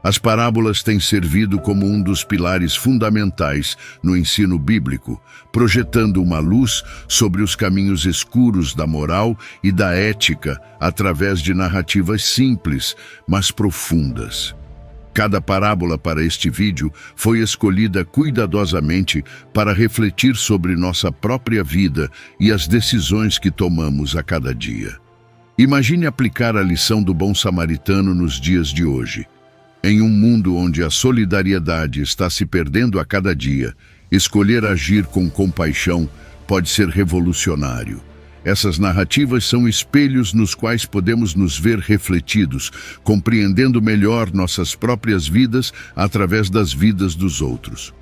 As parábolas têm servido como um dos pilares fundamentais no ensino bíblico, projetando uma luz sobre os caminhos escuros da moral e da ética através de narrativas simples, mas profundas. Cada parábola para este vídeo foi escolhida cuidadosamente para refletir sobre nossa própria vida e as decisões que tomamos a cada dia. Imagine aplicar a lição do bom samaritano nos dias de hoje. Em um mundo onde a solidariedade está se perdendo a cada dia, escolher agir com compaixão pode ser revolucionário. Essas narrativas são espelhos nos quais podemos nos ver refletidos, compreendendo melhor nossas próprias vidas através das vidas dos outros.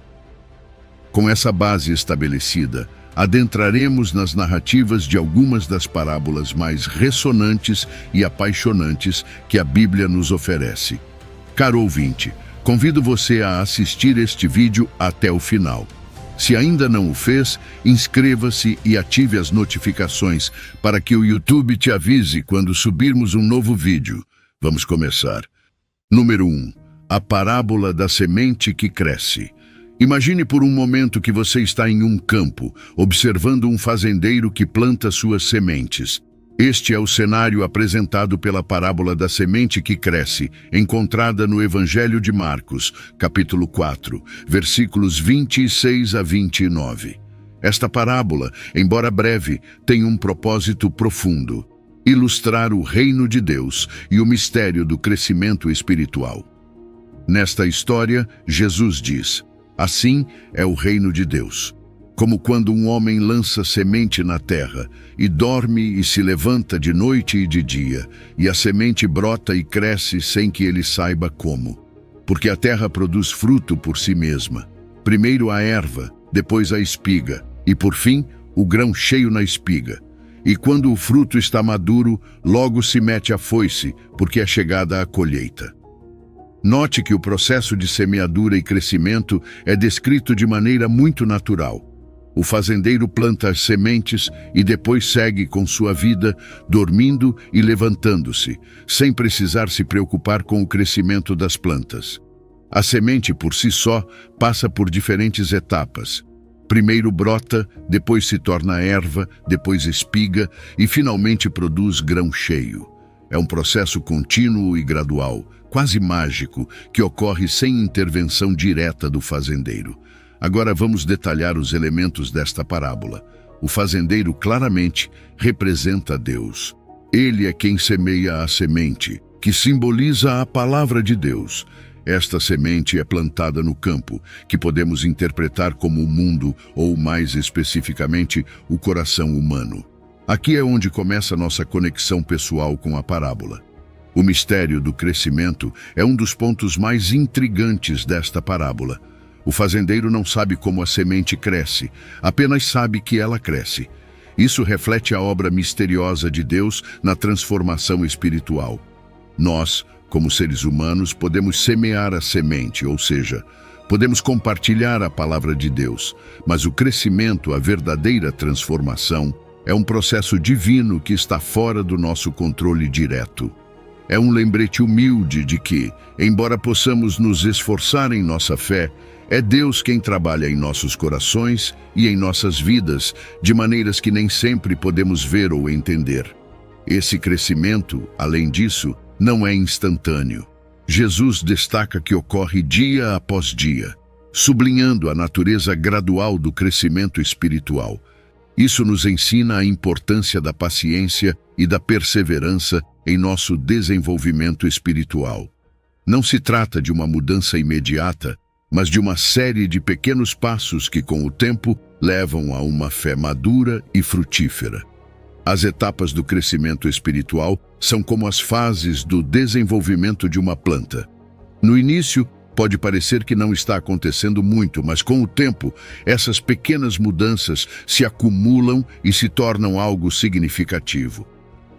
Com essa base estabelecida, adentraremos nas narrativas de algumas das parábolas mais ressonantes e apaixonantes que a Bíblia nos oferece. Caro ouvinte, convido você a assistir este vídeo até o final. Se ainda não o fez, inscreva-se e ative as notificações para que o YouTube te avise quando subirmos um novo vídeo. Vamos começar. Número 1. A parábola da semente que cresce. Imagine por um momento que você está em um campo, observando um fazendeiro que planta suas sementes. Este é o cenário apresentado pela parábola da semente que cresce, encontrada no Evangelho de Marcos, capítulo 4, versículos 26 a 29. Esta parábola, embora breve, tem um propósito profundo: ilustrar o reino de Deus e o mistério do crescimento espiritual. Nesta história, Jesus diz: assim é o reino de Deus. Como quando um homem lança semente na terra, e dorme e se levanta de noite e de dia, e a semente brota e cresce sem que ele saiba como. Porque a terra produz fruto por si mesma. Primeiro a erva, depois a espiga, e por fim o grão cheio na espiga. E quando o fruto está maduro, logo se mete a foice, porque é chegada a colheita. Note que o processo de semeadura e crescimento é descrito de maneira muito natural. O fazendeiro planta as sementes e depois segue com sua vida, dormindo e levantando-se, sem precisar se preocupar com o crescimento das plantas. A semente, por si só, passa por diferentes etapas. Primeiro brota, depois se torna erva, depois espiga e finalmente produz grão cheio. É um processo contínuo e gradual, quase mágico, que ocorre sem intervenção direta do fazendeiro. Agora vamos detalhar os elementos desta parábola. O fazendeiro claramente representa Deus. Ele é quem semeia a semente, que simboliza a palavra de Deus. Esta semente é plantada no campo, que podemos interpretar como o mundo, ou mais especificamente, o coração humano. Aqui é onde começa nossa conexão pessoal com a parábola. O mistério do crescimento é um dos pontos mais intrigantes desta parábola. O fazendeiro não sabe como a semente cresce, apenas sabe que ela cresce. Isso reflete a obra misteriosa de Deus na transformação espiritual. Nós, como seres humanos, podemos semear a semente, ou seja, podemos compartilhar a palavra de Deus, mas o crescimento, a verdadeira transformação, é um processo divino que está fora do nosso controle direto. É um lembrete humilde de que, embora possamos nos esforçar em nossa fé, é Deus quem trabalha em nossos corações e em nossas vidas, de maneiras que nem sempre podemos ver ou entender. Esse crescimento, além disso, não é instantâneo. Jesus destaca que ocorre dia após dia, sublinhando a natureza gradual do crescimento espiritual. Isso nos ensina a importância da paciência e da perseverança em nosso desenvolvimento espiritual. Não se trata de uma mudança imediata, mas de uma série de pequenos passos que, com o tempo, levam a uma fé madura e frutífera. As etapas do crescimento espiritual são como as fases do desenvolvimento de uma planta. No início, pode parecer que não está acontecendo muito, mas com o tempo, essas pequenas mudanças se acumulam e se tornam algo significativo.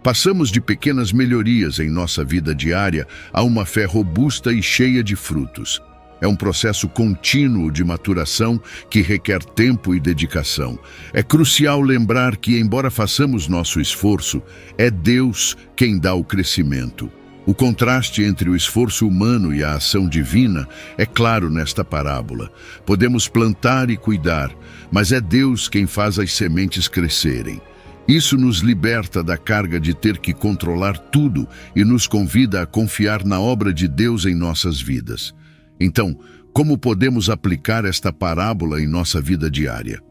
Passamos de pequenas melhorias em nossa vida diária a uma fé robusta e cheia de frutos. É um processo contínuo de maturação que requer tempo e dedicação. É crucial lembrar que, embora façamos nosso esforço, é Deus quem dá o crescimento. O contraste entre o esforço humano e a ação divina é claro nesta parábola. Podemos plantar e cuidar, mas é Deus quem faz as sementes crescerem. Isso nos liberta da carga de ter que controlar tudo e nos convida a confiar na obra de Deus em nossas vidas. Então, como podemos aplicar esta parábola em nossa vida diária?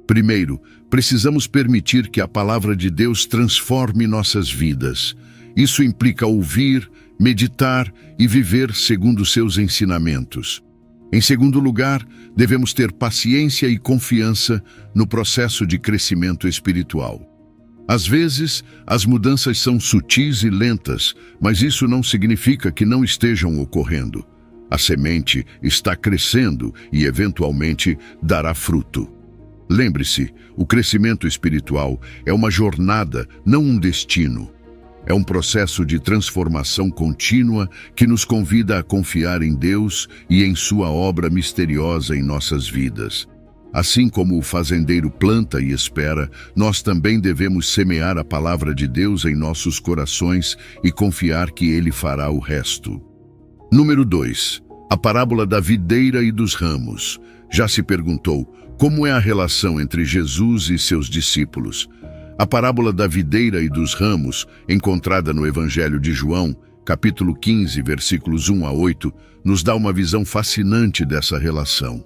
Primeiro, precisamos permitir que a palavra de Deus transforme nossas vidas. Isso implica ouvir, meditar e viver segundo seus ensinamentos. Em segundo lugar, devemos ter paciência e confiança no processo de crescimento espiritual. Às vezes, as mudanças são sutis e lentas, mas isso não significa que não estejam ocorrendo. A semente está crescendo e, eventualmente, dará fruto. Lembre-se, o crescimento espiritual é uma jornada, não um destino. É um processo de transformação contínua que nos convida a confiar em Deus e em sua obra misteriosa em nossas vidas. Assim como o fazendeiro planta e espera, nós também devemos semear a palavra de Deus em nossos corações e confiar que Ele fará o resto. Número 2. A parábola da videira e dos ramos. Já se perguntou como é a relação entre Jesus e seus discípulos? A parábola da videira e dos ramos, encontrada no Evangelho de João, capítulo 15, versículos 1 a 8, nos dá uma visão fascinante dessa relação.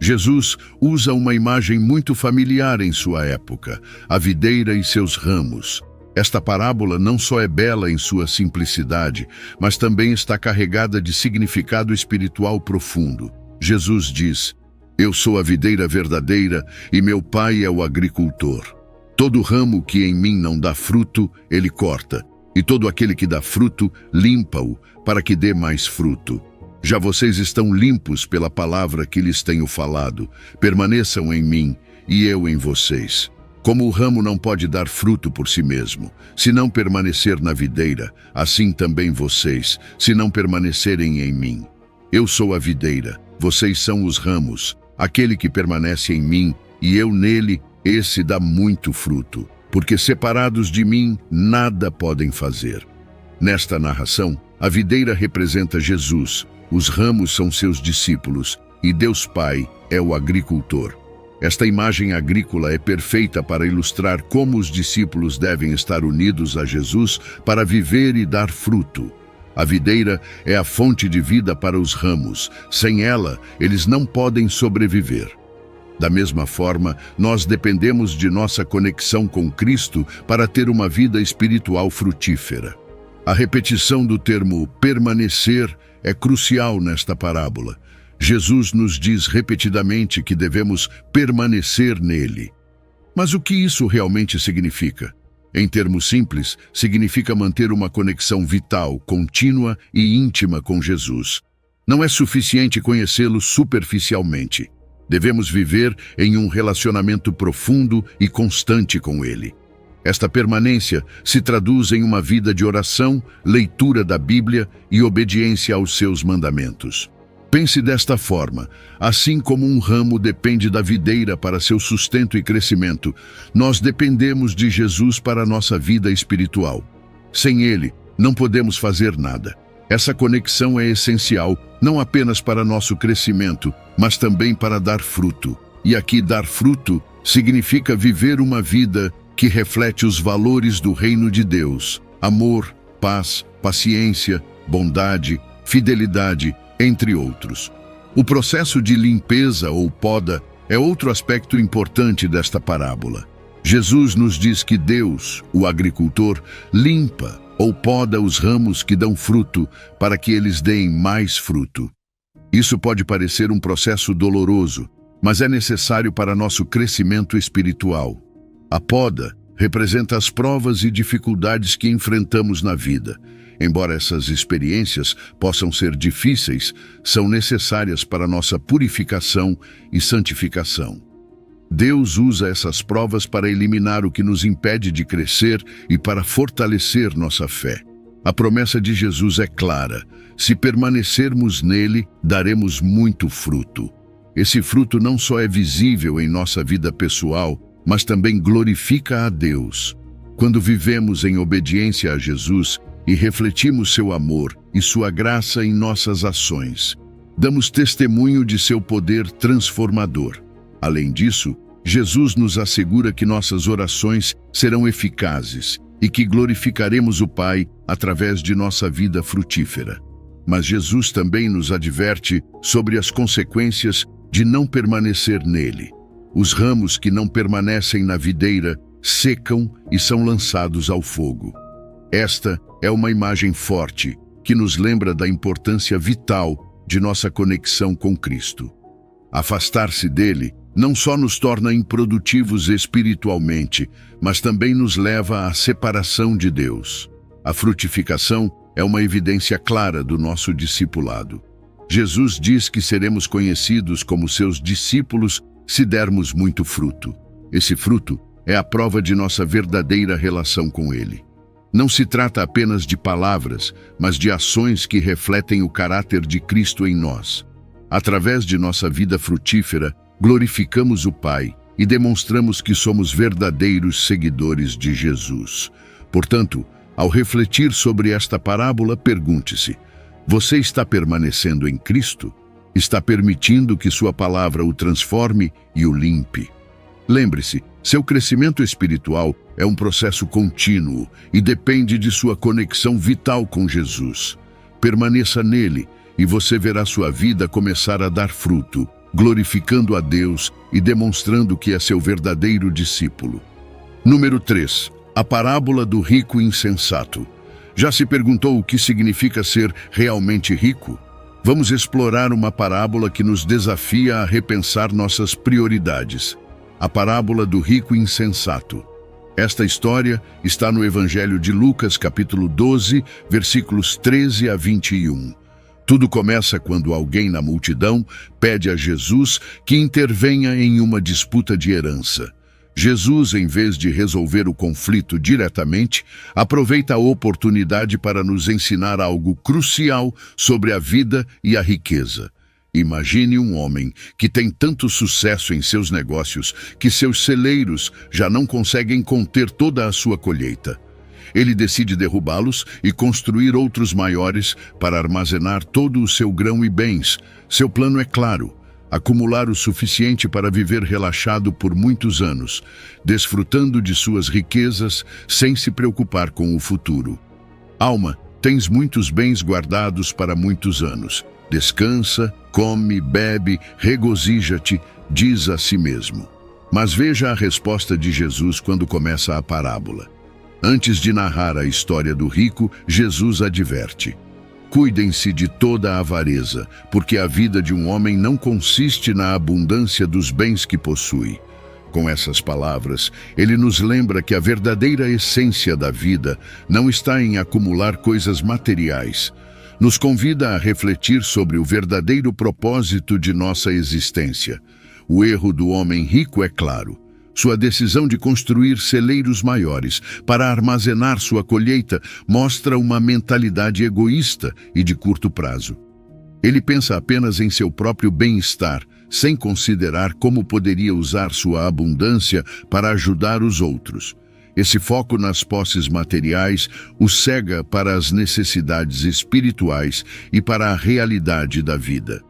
Jesus usa uma imagem muito familiar em sua época, a videira e seus ramos. Esta parábola não só é bela em sua simplicidade, mas também está carregada de significado espiritual profundo. Jesus diz: "Eu sou a videira verdadeira e meu Pai é o agricultor. Todo ramo que em mim não dá fruto, ele corta, e todo aquele que dá fruto, limpa-o, para que dê mais fruto. Já vocês estão limpos pela palavra que lhes tenho falado. Permaneçam em mim, e eu em vocês. Como o ramo não pode dar fruto por si mesmo, se não permanecer na videira, assim também vocês, se não permanecerem em mim. Eu sou a videira, vocês são os ramos. Aquele que permanece em mim, e eu nele, esse dá muito fruto, porque separados de mim, nada podem fazer." Nesta narração, a videira representa Jesus, os ramos são seus discípulos, e Deus Pai é o agricultor. Esta imagem agrícola é perfeita para ilustrar como os discípulos devem estar unidos a Jesus para viver e dar fruto. A videira é a fonte de vida para os ramos. Sem ela, eles não podem sobreviver. Da mesma forma, nós dependemos de nossa conexão com Cristo para ter uma vida espiritual frutífera. A repetição do termo permanecer é crucial nesta parábola. Jesus nos diz repetidamente que devemos permanecer nele. Mas o que isso realmente significa? Em termos simples, significa manter uma conexão vital, contínua e íntima com Jesus. Não é suficiente conhecê-lo superficialmente. Devemos viver em um relacionamento profundo e constante com ele. Esta permanência se traduz em uma vida de oração, leitura da Bíblia e obediência aos seus mandamentos. Pense desta forma: assim como um ramo depende da videira para seu sustento e crescimento, nós dependemos de Jesus para a nossa vida espiritual. Sem ele, não podemos fazer nada. Essa conexão é essencial, não apenas para nosso crescimento, mas também para dar fruto. E aqui dar fruto significa viver uma vida que reflete os valores do reino de Deus: amor, paz, paciência, bondade, fidelidade, entre outros. O processo de limpeza ou poda é outro aspecto importante desta parábola. Jesus nos diz que Deus, o agricultor, limpa ou poda os ramos que dão fruto para que eles deem mais fruto. Isso pode parecer um processo doloroso, mas é necessário para nosso crescimento espiritual. A poda representa as provas e dificuldades que enfrentamos na vida. Embora essas experiências possam ser difíceis, são necessárias para nossa purificação e santificação. Deus usa essas provas para eliminar o que nos impede de crescer e para fortalecer nossa fé. A promessa de Jesus é clara: se permanecermos nele, daremos muito fruto. Esse fruto não só é visível em nossa vida pessoal, mas também glorifica a Deus. Quando vivemos em obediência a Jesus, e refletimos seu amor e sua graça em nossas ações. Damos testemunho de seu poder transformador. Além disso, Jesus nos assegura que nossas orações serão eficazes e que glorificaremos o Pai através de nossa vida frutífera. Mas Jesus também nos adverte sobre as consequências de não permanecer nele. Os ramos que não permanecem na videira secam e são lançados ao fogo. Esta é uma imagem forte que nos lembra da importância vital de nossa conexão com Cristo. Afastar-se dele não só nos torna improdutivos espiritualmente, mas também nos leva à separação de Deus. A frutificação é uma evidência clara do nosso discipulado. Jesus diz que seremos conhecidos como seus discípulos se dermos muito fruto. Esse fruto é a prova de nossa verdadeira relação com Ele. Não se trata apenas de palavras, mas de ações que refletem o caráter de Cristo em nós. Através de nossa vida frutífera, glorificamos o Pai e demonstramos que somos verdadeiros seguidores de Jesus. Portanto, ao refletir sobre esta parábola, pergunte-se: você está permanecendo em Cristo? Está permitindo que sua palavra o transforme e o limpe? Lembre-se, seu crescimento espiritual é um processo contínuo e depende de sua conexão vital com Jesus. Permaneça nele e você verá sua vida começar a dar fruto, glorificando a Deus e demonstrando que é seu verdadeiro discípulo. Número 3. A parábola do rico insensato. Já se perguntou o que significa ser realmente rico? Vamos explorar uma parábola que nos desafia a repensar nossas prioridades. A parábola do rico insensato. Esta história está no Evangelho de Lucas, capítulo 12, versículos 13 a 21. Tudo começa quando alguém na multidão pede a Jesus que intervenha em uma disputa de herança. Jesus, em vez de resolver o conflito diretamente, aproveita a oportunidade para nos ensinar algo crucial sobre a vida e a riqueza. Imagine um homem que tem tanto sucesso em seus negócios que seus celeiros já não conseguem conter toda a sua colheita. Ele decide derrubá-los e construir outros maiores para armazenar todo o seu grão e bens. Seu plano é claro: acumular o suficiente para viver relaxado por muitos anos, desfrutando de suas riquezas sem se preocupar com o futuro. Alma, tens muitos bens guardados para muitos anos. Descansa, come, bebe, regozija-te, diz a si mesmo. Mas veja a resposta de Jesus quando começa a parábola. Antes de narrar a história do rico, Jesus adverte: cuidem-se de toda a avareza, porque a vida de um homem não consiste na abundância dos bens que possui. Com essas palavras, ele nos lembra que a verdadeira essência da vida não está em acumular coisas materiais. Nos convida a refletir sobre o verdadeiro propósito de nossa existência. O erro do homem rico é claro. Sua decisão de construir celeiros maiores para armazenar sua colheita mostra uma mentalidade egoísta e de curto prazo. Ele pensa apenas em seu próprio bem-estar, sem considerar como poderia usar sua abundância para ajudar os outros. Esse foco nas posses materiais o cega para as necessidades espirituais e para a realidade da vida.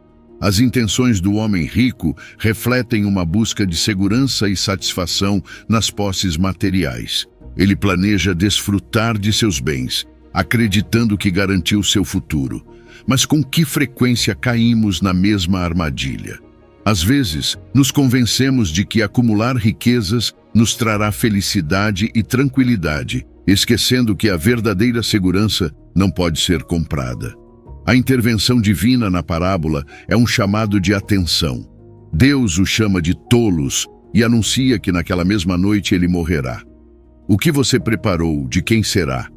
As intenções do homem rico refletem uma busca de segurança e satisfação nas posses materiais. Ele planeja desfrutar de seus bens, acreditando que garantiu seu futuro. Mas com que frequência caímos na mesma armadilha? Às vezes, nos convencemos de que acumular riquezas nos trará felicidade e tranquilidade, esquecendo que a verdadeira segurança não pode ser comprada. A intervenção divina na parábola é um chamado de atenção. Deus o chama de tolos e anuncia que naquela mesma noite ele morrerá. O que você preparou? De quem será?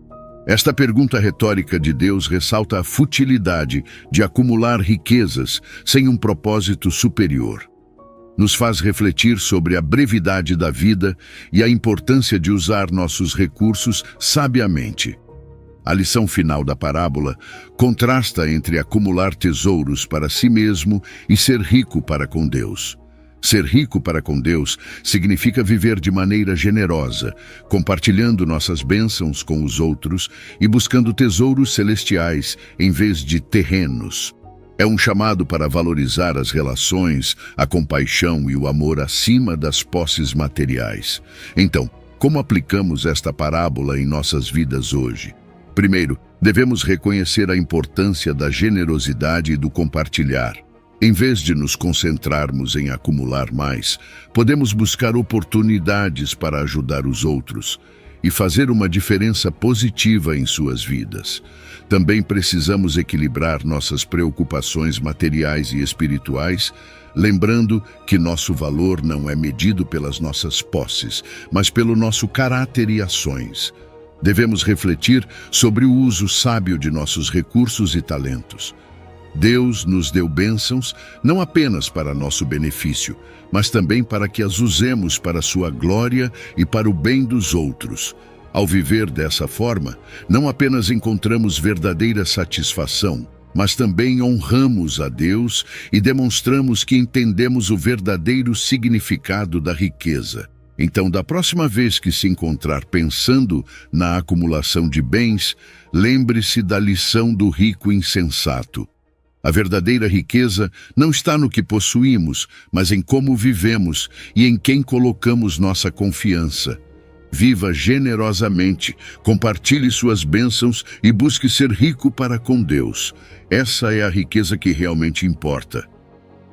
Esta pergunta retórica de Deus ressalta a futilidade de acumular riquezas sem um propósito superior. Nos faz refletir sobre a brevidade da vida e a importância de usar nossos recursos sabiamente. A lição final da parábola contrasta entre acumular tesouros para si mesmo e ser rico para com Deus. Ser rico para com Deus significa viver de maneira generosa, compartilhando nossas bênçãos com os outros e buscando tesouros celestiais em vez de terrenos. É um chamado para valorizar as relações, a compaixão e o amor acima das posses materiais. Então, como aplicamos esta parábola em nossas vidas hoje? Primeiro, devemos reconhecer a importância da generosidade e do compartilhar. Em vez de nos concentrarmos em acumular mais, podemos buscar oportunidades para ajudar os outros e fazer uma diferença positiva em suas vidas. Também precisamos equilibrar nossas preocupações materiais e espirituais, lembrando que nosso valor não é medido pelas nossas posses, mas pelo nosso caráter e ações. Devemos refletir sobre o uso sábio de nossos recursos e talentos. Deus nos deu bênçãos não apenas para nosso benefício, mas também para que as usemos para sua glória e para o bem dos outros. Ao viver dessa forma, não apenas encontramos verdadeira satisfação, mas também honramos a Deus e demonstramos que entendemos o verdadeiro significado da riqueza. Então, da próxima vez que se encontrar pensando na acumulação de bens, lembre-se da lição do rico insensato. A verdadeira riqueza não está no que possuímos, mas em como vivemos e em quem colocamos nossa confiança. Viva generosamente, compartilhe suas bênçãos e busque ser rico para com Deus. Essa é a riqueza que realmente importa.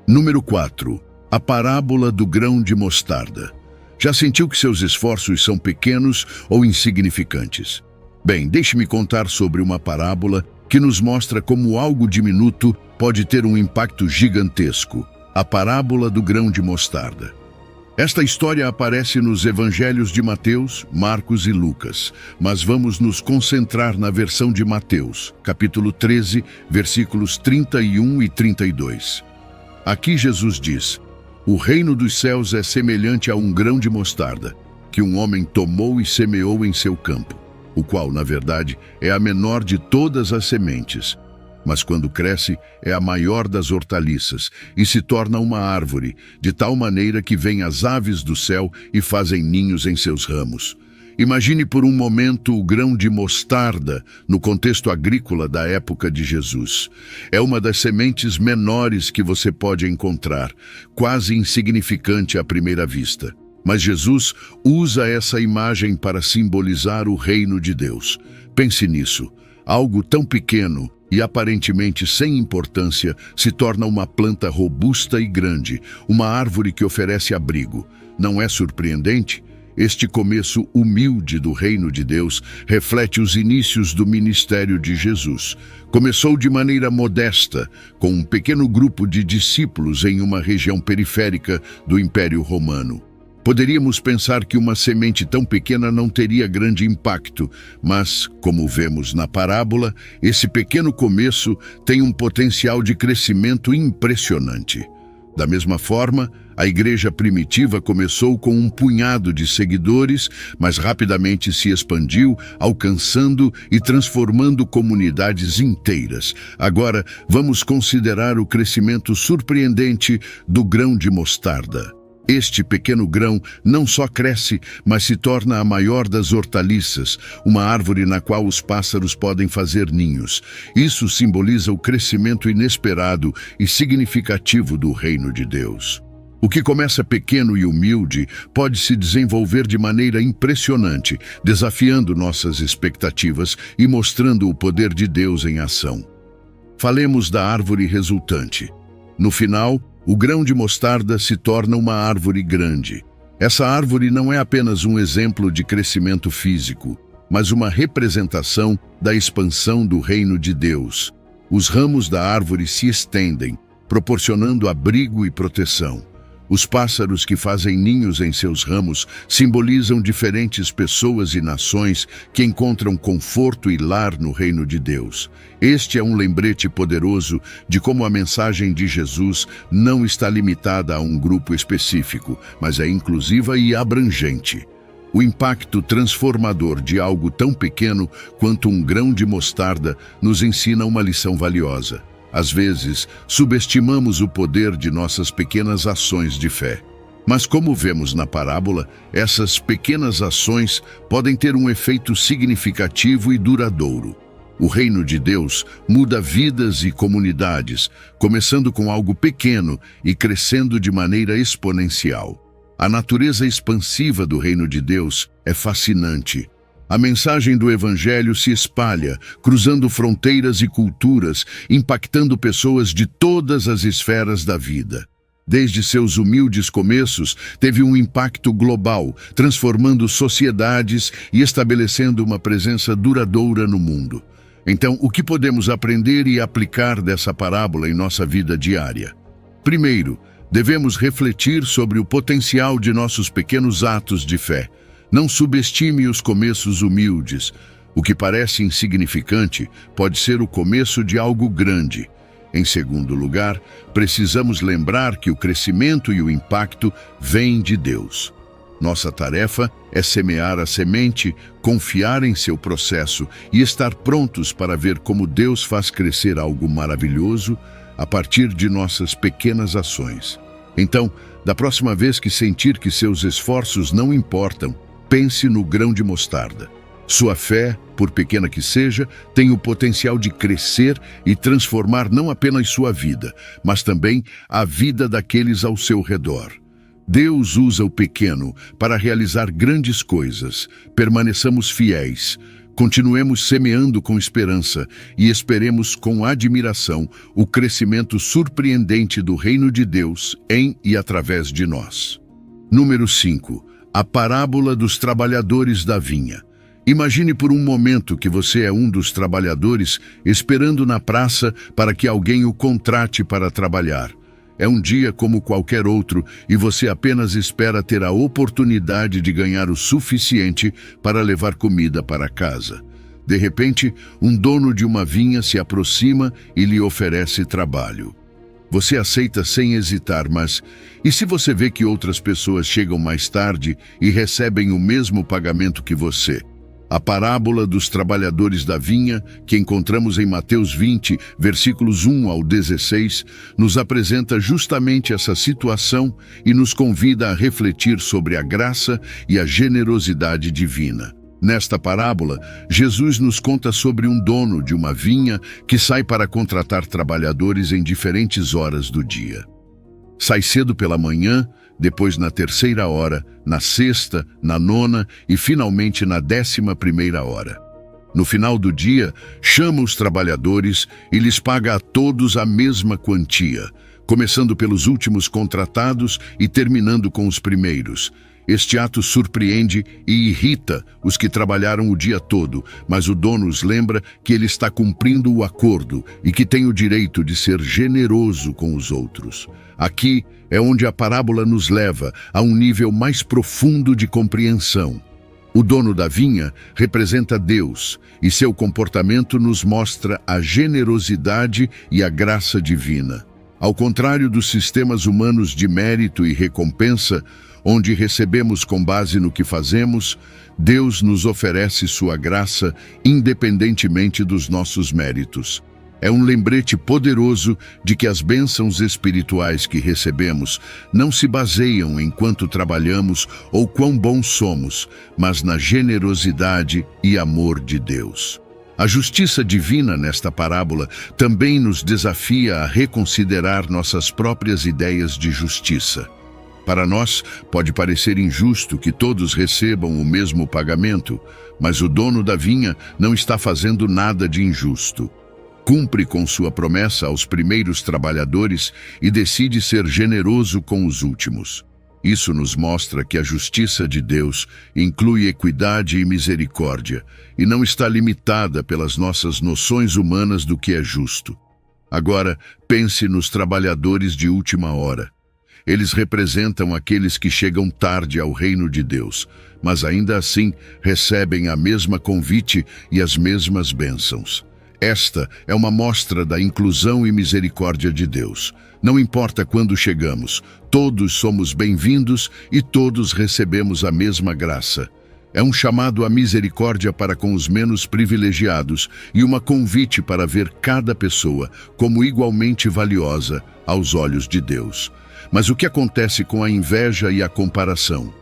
Número 4. A parábola do grão de mostarda. Já sentiu que seus esforços são pequenos ou insignificantes? Bem, deixe-me contar sobre uma parábola que nos mostra como algo diminuto pode ter um impacto gigantesco. A parábola do grão de mostarda. Esta história aparece nos evangelhos de Mateus, Marcos e Lucas, mas vamos nos concentrar na versão de Mateus, capítulo 13, versículos 31 e 32. Aqui Jesus diz: "O reino dos céus é semelhante a um grão de mostarda, que um homem tomou e semeou em seu campo, o qual, na verdade, é a menor de todas as sementes. Mas quando cresce, é a maior das hortaliças e se torna uma árvore, de tal maneira que vêm as aves do céu e fazem ninhos em seus ramos." Imagine por um momento o grão de mostarda no contexto agrícola da época de Jesus. É uma das sementes menores que você pode encontrar, quase insignificante à primeira vista. Mas Jesus usa essa imagem para simbolizar o reino de Deus. Pense nisso. Algo tão pequeno e aparentemente sem importância se torna uma planta robusta e grande, uma árvore que oferece abrigo. Não é surpreendente? Este começo humilde do reino de Deus reflete os inícios do ministério de Jesus. Começou de maneira modesta, com um pequeno grupo de discípulos em uma região periférica do Império Romano. Poderíamos pensar que uma semente tão pequena não teria grande impacto, mas, como vemos na parábola, esse pequeno começo tem um potencial de crescimento impressionante. Da mesma forma, a igreja primitiva começou com um punhado de seguidores, mas rapidamente se expandiu, alcançando e transformando comunidades inteiras. Agora, vamos considerar o crescimento surpreendente do grão de mostarda. Este pequeno grão não só cresce, mas se torna a maior das hortaliças, uma árvore na qual os pássaros podem fazer ninhos. Isso simboliza o crescimento inesperado e significativo do reino de Deus. O que começa pequeno e humilde pode se desenvolver de maneira impressionante, desafiando nossas expectativas e mostrando o poder de Deus em ação. Falemos da árvore resultante. No final, o grão de mostarda se torna uma árvore grande. Essa árvore não é apenas um exemplo de crescimento físico, mas uma representação da expansão do reino de Deus. Os ramos da árvore se estendem, proporcionando abrigo e proteção. Os pássaros que fazem ninhos em seus ramos simbolizam diferentes pessoas e nações que encontram conforto e lar no reino de Deus. Este é um lembrete poderoso de como a mensagem de Jesus não está limitada a um grupo específico, mas é inclusiva e abrangente. O impacto transformador de algo tão pequeno quanto um grão de mostarda nos ensina uma lição valiosa. Às vezes, subestimamos o poder de nossas pequenas ações de fé. Mas como vemos na parábola, essas pequenas ações podem ter um efeito significativo e duradouro. O reino de Deus muda vidas e comunidades, começando com algo pequeno e crescendo de maneira exponencial. A natureza expansiva do reino de Deus é fascinante. A mensagem do Evangelho se espalha, cruzando fronteiras e culturas, impactando pessoas de todas as esferas da vida. Desde seus humildes começos, teve um impacto global, transformando sociedades e estabelecendo uma presença duradoura no mundo. Então, o que podemos aprender e aplicar dessa parábola em nossa vida diária? Primeiro, devemos refletir sobre o potencial de nossos pequenos atos de fé. Não subestime os começos humildes. O que parece insignificante pode ser o começo de algo grande. Em segundo lugar, precisamos lembrar que o crescimento e o impacto vêm de Deus. Nossa tarefa é semear a semente, confiar em seu processo e estar prontos para ver como Deus faz crescer algo maravilhoso a partir de nossas pequenas ações. Então, da próxima vez que sentir que seus esforços não importam, pense no grão de mostarda. Sua fé, por pequena que seja, tem o potencial de crescer e transformar não apenas sua vida, mas também a vida daqueles ao seu redor. Deus usa o pequeno para realizar grandes coisas. Permaneçamos fiéis, continuemos semeando com esperança e esperemos com admiração o crescimento surpreendente do reino de Deus em e através de nós. Número 5. A parábola dos trabalhadores da vinha. Imagine por um momento que você é um dos trabalhadores esperando na praça para que alguém o contrate para trabalhar. É um dia como qualquer outro e você apenas espera ter a oportunidade de ganhar o suficiente para levar comida para casa. De repente, um dono de uma vinha se aproxima e lhe oferece trabalho. Você aceita sem hesitar, mas e se você vê que outras pessoas chegam mais tarde e recebem o mesmo pagamento que você? A parábola dos trabalhadores da vinha, que encontramos em Mateus 20, versículos 1 ao 16, nos apresenta justamente essa situação e nos convida a refletir sobre a graça e a generosidade divina. Nesta parábola, Jesus nos conta sobre um dono de uma vinha que sai para contratar trabalhadores em diferentes horas do dia. Sai cedo pela manhã, depois na terceira hora, na sexta, na nona e finalmente na 11ª hora. No final do dia, chama os trabalhadores e lhes paga a todos a mesma quantia, começando pelos últimos contratados e terminando com os primeiros. Este ato surpreende e irrita os que trabalharam o dia todo, mas o dono os lembra que ele está cumprindo o acordo e que tem o direito de ser generoso com os outros. Aqui é onde a parábola nos leva a um nível mais profundo de compreensão. O dono da vinha representa Deus e seu comportamento nos mostra a generosidade e a graça divina. Ao contrário dos sistemas humanos de mérito e recompensa, onde recebemos com base no que fazemos, Deus nos oferece sua graça independentemente dos nossos méritos. É um lembrete poderoso de que as bênçãos espirituais que recebemos não se baseiam em quanto trabalhamos ou quão bons somos, mas na generosidade e amor de Deus. A justiça divina nesta parábola também nos desafia a reconsiderar nossas próprias ideias de justiça. Para nós, pode parecer injusto que todos recebam o mesmo pagamento, mas o dono da vinha não está fazendo nada de injusto. Cumpre com sua promessa aos primeiros trabalhadores e decide ser generoso com os últimos. Isso nos mostra que a justiça de Deus inclui equidade e misericórdia e não está limitada pelas nossas noções humanas do que é justo. Agora, pense nos trabalhadores de última hora. Eles representam aqueles que chegam tarde ao reino de Deus, mas ainda assim recebem a mesma convite e as mesmas bênçãos. Esta é uma mostra da inclusão e misericórdia de Deus. Não importa quando chegamos, todos somos bem-vindos e todos recebemos a mesma graça. É um chamado à misericórdia para com os menos privilegiados e uma convite para ver cada pessoa como igualmente valiosa aos olhos de Deus. Mas o que acontece com a inveja e a comparação?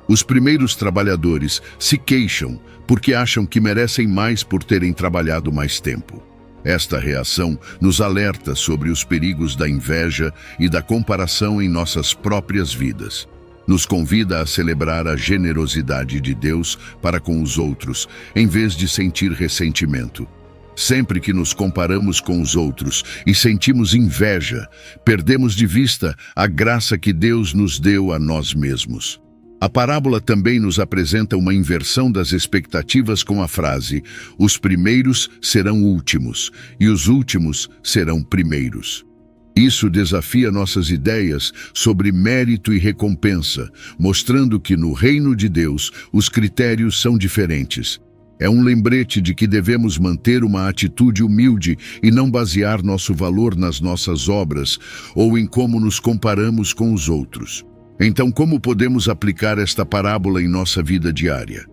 Os primeiros trabalhadores se queixam porque acham que merecem mais por terem trabalhado mais tempo. Esta reação nos alerta sobre os perigos da inveja e da comparação em nossas próprias vidas. Nos convida a celebrar a generosidade de Deus para com os outros, em vez de sentir ressentimento. Sempre que nos comparamos com os outros e sentimos inveja, perdemos de vista a graça que Deus nos deu a nós mesmos. A parábola também nos apresenta uma inversão das expectativas com a frase: os primeiros serão últimos e os últimos serão primeiros. Isso desafia nossas ideias sobre mérito e recompensa, mostrando que no reino de Deus os critérios são diferentes. É um lembrete de que devemos manter uma atitude humilde e não basear nosso valor nas nossas obras ou em como nos comparamos com os outros. Então, como podemos aplicar esta parábola em nossa vida diária?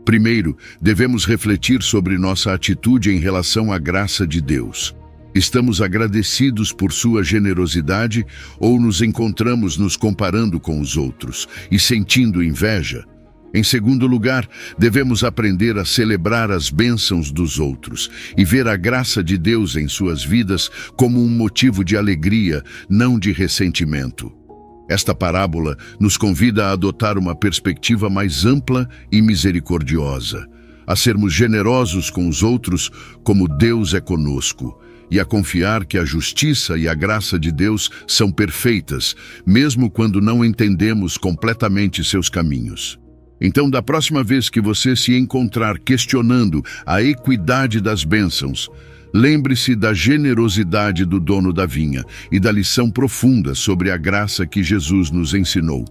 Primeiro, devemos refletir sobre nossa atitude em relação à graça de Deus. Estamos agradecidos por sua generosidade ou nos encontramos nos comparando com os outros e sentindo inveja? Em segundo lugar, devemos aprender a celebrar as bênçãos dos outros e ver a graça de Deus em suas vidas como um motivo de alegria, não de ressentimento. Esta parábola nos convida a adotar uma perspectiva mais ampla e misericordiosa, a sermos generosos com os outros como Deus é conosco, e a confiar que a justiça e a graça de Deus são perfeitas, mesmo quando não entendemos completamente seus caminhos. Então, da próxima vez que você se encontrar questionando a equidade das bênçãos, lembre-se da generosidade do dono da vinha e da lição profunda sobre a graça que Jesus nos ensinou.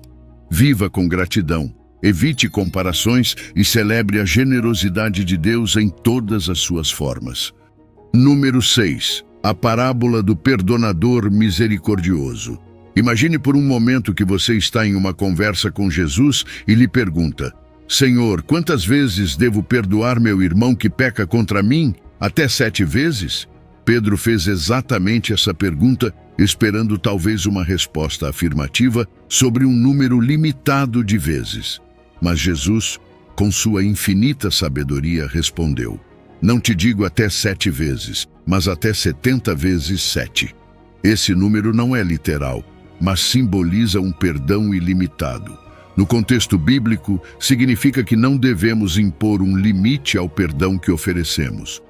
Viva com gratidão, evite comparações e celebre a generosidade de Deus em todas as suas formas. Número 6. A parábola do perdonador misericordioso. Imagine por um momento que você está em uma conversa com Jesus e lhe pergunta: Senhor, quantas vezes devo perdoar meu irmão que peca contra mim? Até 7 vezes? Pedro fez exatamente essa pergunta, esperando talvez uma resposta afirmativa sobre um número limitado de vezes. Mas Jesus, com sua infinita sabedoria, respondeu: Não te digo até 7 vezes, mas até 70 vezes 7. Esse número não é literal, mas simboliza um perdão ilimitado. No contexto bíblico, significa que não devemos impor um limite ao perdão que oferecemos.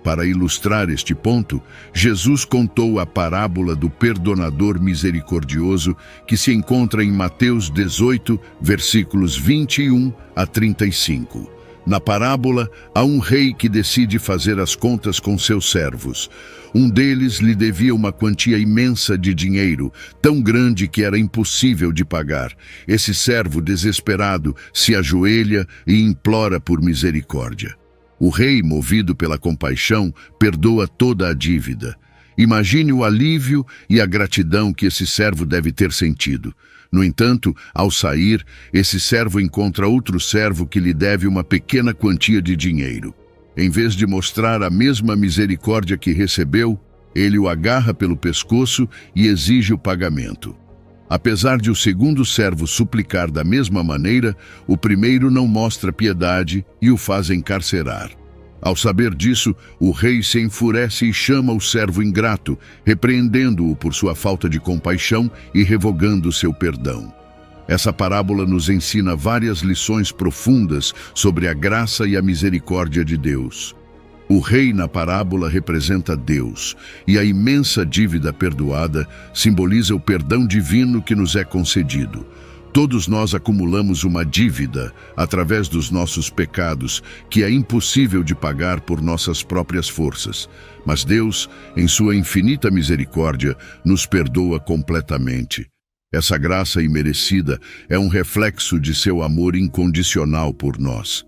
Para ilustrar este ponto, Jesus contou a parábola do perdonador misericordioso que se encontra em Mateus 18, versículos 21 a 35. Na parábola, há um rei que decide fazer as contas com seus servos. Um deles lhe devia uma quantia imensa de dinheiro, tão grande que era impossível de pagar. Esse servo, desesperado, se ajoelha e implora por misericórdia. O rei, movido pela compaixão, perdoa toda a dívida. Imagine o alívio e a gratidão que esse servo deve ter sentido. No entanto, ao sair, esse servo encontra outro servo que lhe deve uma pequena quantia de dinheiro. Em vez de mostrar a mesma misericórdia que recebeu, ele o agarra pelo pescoço e exige o pagamento. Apesar de o segundo servo suplicar da mesma maneira, o primeiro não mostra piedade e o faz encarcerar. Ao saber disso, o rei se enfurece e chama o servo ingrato, repreendendo-o por sua falta de compaixão e revogando seu perdão. Essa parábola nos ensina várias lições profundas sobre a graça e a misericórdia de Deus. O rei na parábola representa Deus, e a imensa dívida perdoada simboliza o perdão divino que nos é concedido. Todos nós acumulamos uma dívida através dos nossos pecados que é impossível de pagar por nossas próprias forças. Mas Deus, em sua infinita misericórdia, nos perdoa completamente. Essa graça imerecida é um reflexo de seu amor incondicional por nós.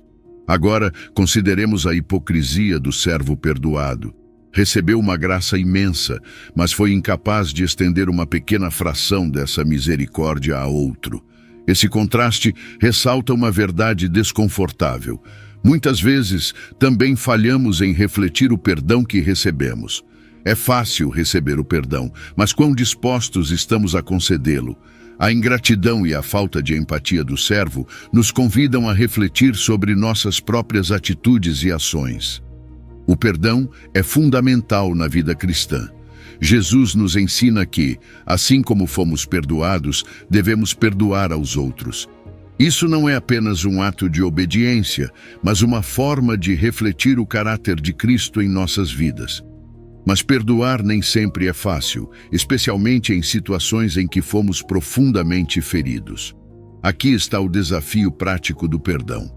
Agora, consideremos a hipocrisia do servo perdoado. Recebeu uma graça imensa, mas foi incapaz de estender uma pequena fração dessa misericórdia a outro. Esse contraste ressalta uma verdade desconfortável. Muitas vezes, também falhamos em refletir o perdão que recebemos. É fácil receber o perdão, mas quão dispostos estamos a concedê-lo? A ingratidão e a falta de empatia do servo nos convidam a refletir sobre nossas próprias atitudes e ações. O perdão é fundamental na vida cristã. Jesus nos ensina que, assim como fomos perdoados, devemos perdoar aos outros. Isso não é apenas um ato de obediência, mas uma forma de refletir o caráter de Cristo em nossas vidas. Mas perdoar nem sempre é fácil, especialmente em situações em que fomos profundamente feridos. Aqui está o desafio prático do perdão.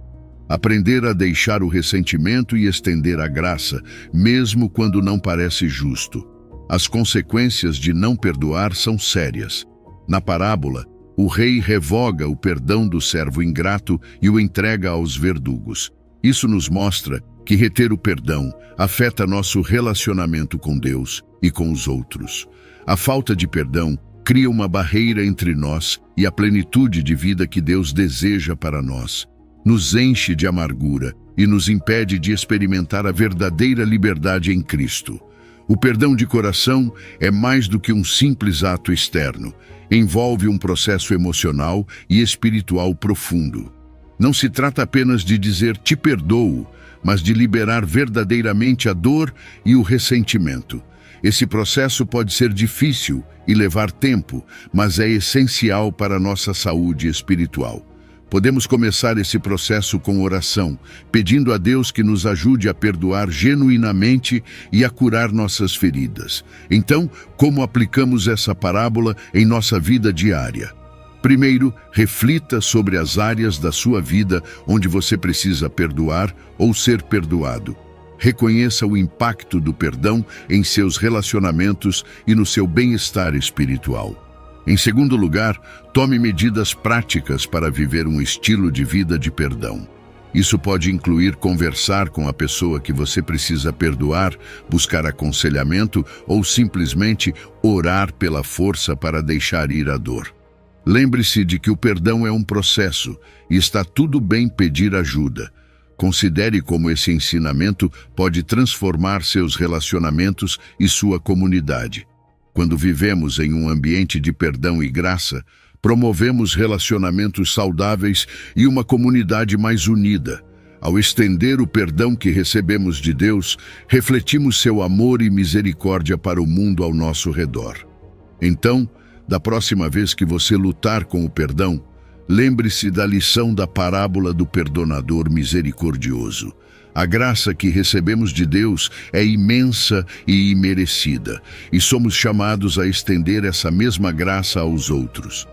Aprender a deixar o ressentimento e estender a graça, mesmo quando não parece justo. As consequências de não perdoar são sérias. Na parábola, o rei revoga o perdão do servo ingrato e o entrega aos verdugos. Isso nos mostra que reter o perdão afeta nosso relacionamento com Deus e com os outros. A falta de perdão cria uma barreira entre nós e a plenitude de vida que Deus deseja para nós. Nos enche de amargura e nos impede de experimentar a verdadeira liberdade em Cristo. O perdão de coração é mais do que um simples ato externo. Envolve um processo emocional e espiritual profundo. Não se trata apenas de dizer "te perdoo", mas de liberar verdadeiramente a dor e o ressentimento. Esse processo pode ser difícil e levar tempo, mas é essencial para a nossa saúde espiritual. Podemos começar esse processo com oração, pedindo a Deus que nos ajude a perdoar genuinamente e a curar nossas feridas. Então, como aplicamos essa parábola em nossa vida diária? Primeiro, reflita sobre as áreas da sua vida onde você precisa perdoar ou ser perdoado. Reconheça o impacto do perdão em seus relacionamentos e no seu bem-estar espiritual. Em segundo lugar, tome medidas práticas para viver um estilo de vida de perdão. Isso pode incluir conversar com a pessoa que você precisa perdoar, buscar aconselhamento ou simplesmente orar pela força para deixar ir a dor. Lembre-se de que o perdão é um processo e está tudo bem pedir ajuda. Considere como esse ensinamento pode transformar seus relacionamentos e sua comunidade. Quando vivemos em um ambiente de perdão e graça, promovemos relacionamentos saudáveis e uma comunidade mais unida. Ao estender o perdão que recebemos de Deus, refletimos seu amor e misericórdia para o mundo ao nosso redor. Então, da próxima vez que você lutar com o perdão, lembre-se da lição da parábola do perdonador misericordioso. A graça que recebemos de Deus é imensa e imerecida, e somos chamados a estender essa mesma graça aos outros.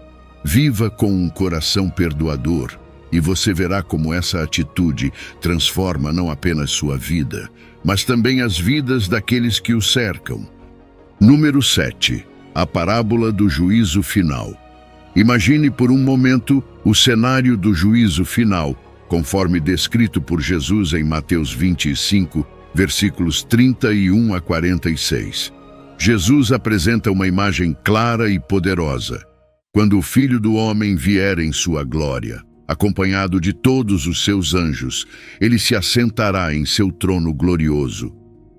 Viva com um coração perdoador, e você verá como essa atitude transforma não apenas sua vida, mas também as vidas daqueles que o cercam. Número 7. A parábola do juízo final. Imagine por um momento o cenário do juízo final, conforme descrito por Jesus em Mateus 25, versículos 31 a 46. Jesus apresenta uma imagem clara e poderosa. Quando o Filho do Homem vier em sua glória, acompanhado de todos os seus anjos, ele se assentará em seu trono glorioso.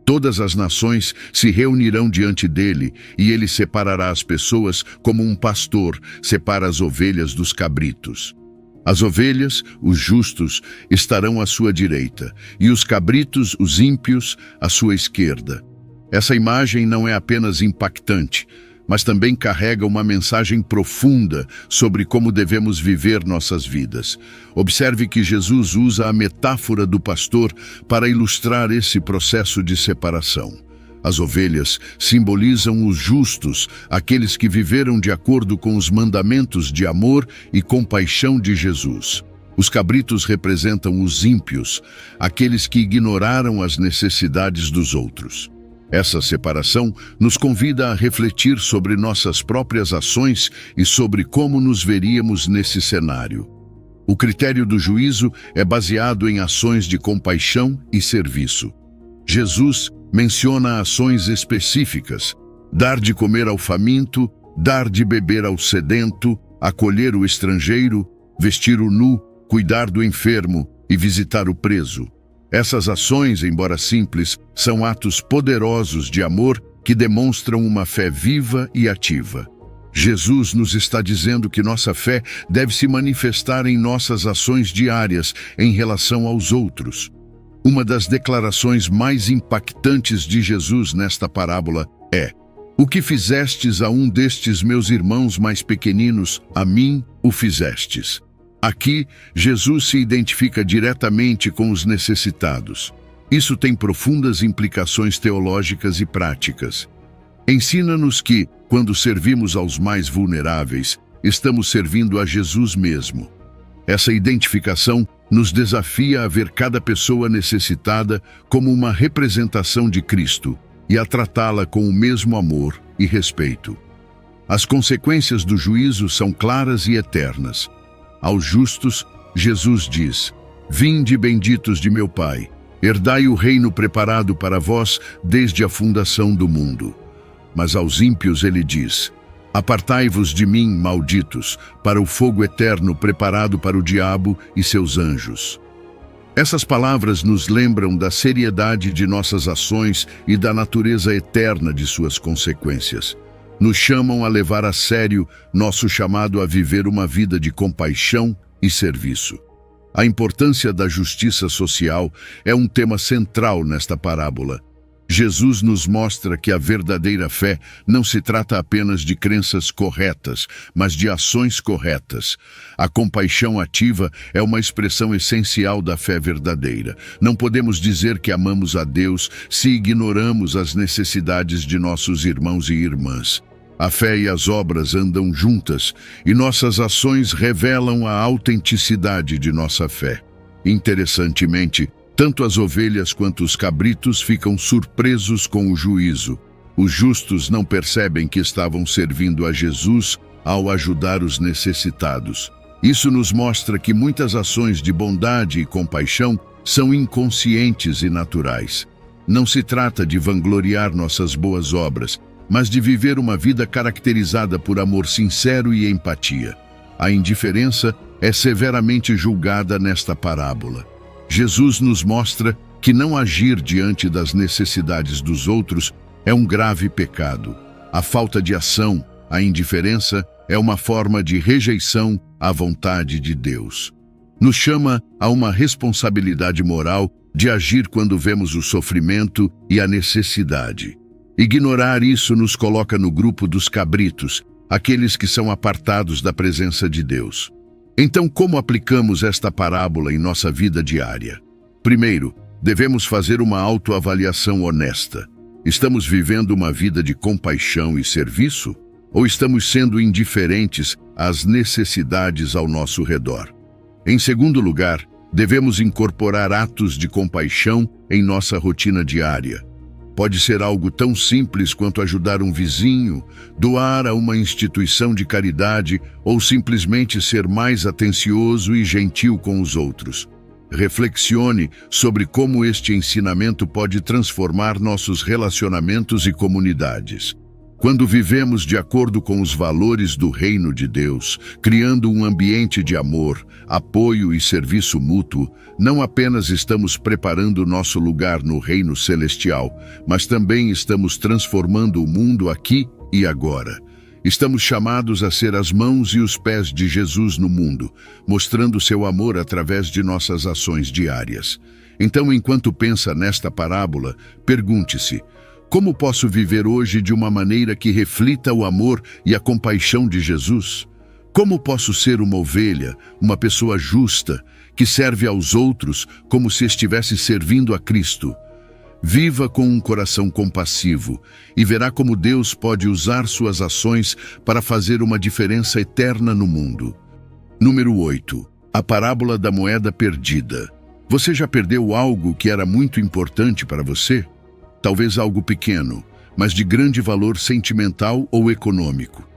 Todas as nações se reunirão diante dele, e ele separará as pessoas como um pastor separa as ovelhas dos cabritos. As ovelhas, os justos, estarão à sua direita, e os cabritos, os ímpios, à sua esquerda. Essa imagem não é apenas impactante, mas também carrega uma mensagem profunda sobre como devemos viver nossas vidas. Observe que Jesus usa a metáfora do pastor para ilustrar esse processo de separação. As ovelhas simbolizam os justos, aqueles que viveram de acordo com os mandamentos de amor e compaixão de Jesus. Os cabritos representam os ímpios, aqueles que ignoraram as necessidades dos outros. Essa separação nos convida a refletir sobre nossas próprias ações e sobre como nos veríamos nesse cenário. O critério do juízo é baseado em ações de compaixão e serviço. Jesus menciona ações específicas: dar de comer ao faminto, dar de beber ao sedento, acolher o estrangeiro, vestir o nu, cuidar do enfermo e visitar o preso. Essas ações, embora simples, são atos poderosos de amor que demonstram uma fé viva e ativa. Jesus nos está dizendo que nossa fé deve se manifestar em nossas ações diárias em relação aos outros. Uma das declarações mais impactantes de Jesus nesta parábola é: "O que fizestes a um destes meus irmãos mais pequeninos, a mim o fizestes." Aqui, Jesus se identifica diretamente com os necessitados. Isso tem profundas implicações teológicas e práticas. Ensina-nos que, quando servimos aos mais vulneráveis, estamos servindo a Jesus mesmo. Essa identificação nos desafia a ver cada pessoa necessitada como uma representação de Cristo e a tratá-la com o mesmo amor e respeito. As consequências do juízo são claras e eternas. Aos justos, Jesus diz: "Vinde, benditos de meu Pai, herdai o reino preparado para vós desde a fundação do mundo." Mas aos ímpios ele diz: "Apartai-vos de mim, malditos, para o fogo eterno preparado para o diabo e seus anjos." Essas palavras nos lembram da seriedade de nossas ações e da natureza eterna de suas consequências. Nos chamam a levar a sério nosso chamado a viver uma vida de compaixão e serviço. A importância da justiça social é um tema central nesta parábola. Jesus nos mostra que a verdadeira fé não se trata apenas de crenças corretas, mas de ações corretas. A compaixão ativa é uma expressão essencial da fé verdadeira. Não podemos dizer que amamos a Deus se ignoramos as necessidades de nossos irmãos e irmãs. A fé e as obras andam juntas, e nossas ações revelam a autenticidade de nossa fé. Interessantemente, tanto as ovelhas quanto os cabritos ficam surpresos com o juízo. Os justos não percebem que estavam servindo a Jesus ao ajudar os necessitados. Isso nos mostra que muitas ações de bondade e compaixão são inconscientes e naturais. Não se trata de vangloriar nossas boas obras, mas de viver uma vida caracterizada por amor sincero e empatia. A indiferença é severamente julgada nesta parábola. Jesus nos mostra que não agir diante das necessidades dos outros é um grave pecado. A falta de ação, a indiferença, é uma forma de rejeição à vontade de Deus. Nos chama a uma responsabilidade moral de agir quando vemos o sofrimento e a necessidade. Ignorar isso nos coloca no grupo dos cabritos, aqueles que são apartados da presença de Deus. Então, como aplicamos esta parábola em nossa vida diária? Primeiro, devemos fazer uma autoavaliação honesta. Estamos vivendo uma vida de compaixão e serviço? Ou estamos sendo indiferentes às necessidades ao nosso redor? Em segundo lugar, devemos incorporar atos de compaixão em nossa rotina diária. Pode ser algo tão simples quanto ajudar um vizinho, doar a uma instituição de caridade ou simplesmente ser mais atencioso e gentil com os outros. Reflexione sobre como este ensinamento pode transformar nossos relacionamentos e comunidades. Quando vivemos de acordo com os valores do reino de Deus, criando um ambiente de amor, apoio e serviço mútuo, não apenas estamos preparando nosso lugar no reino celestial, mas também estamos transformando o mundo aqui e agora. Estamos chamados a ser as mãos e os pés de Jesus no mundo, mostrando seu amor através de nossas ações diárias. Então, enquanto pensa nesta parábola, pergunte-se: como posso viver hoje de uma maneira que reflita o amor e a compaixão de Jesus? Como posso ser uma ovelha, uma pessoa justa, que serve aos outros como se estivesse servindo a Cristo? Viva com um coração compassivo e verá como Deus pode usar suas ações para fazer uma diferença eterna no mundo. Número 8. A parábola da moeda perdida. Você já perdeu algo que era muito importante para você? Talvez algo pequeno, mas de grande valor sentimental ou econômico.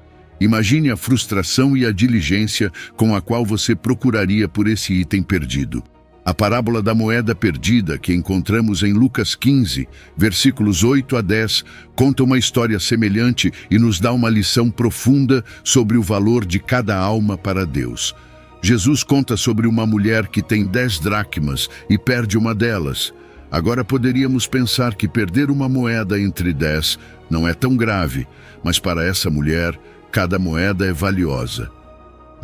Imagine a frustração e a diligência com a qual você procuraria por esse item perdido. A parábola da moeda perdida, que encontramos em Lucas 15, versículos 8 a 10, conta uma história semelhante e nos dá uma lição profunda sobre o valor de cada alma para Deus. Jesus conta sobre uma mulher que tem 10 dracmas e perde uma delas. Agora poderíamos pensar que perder uma moeda entre 10 não é tão grave, mas para essa mulher, cada moeda é valiosa.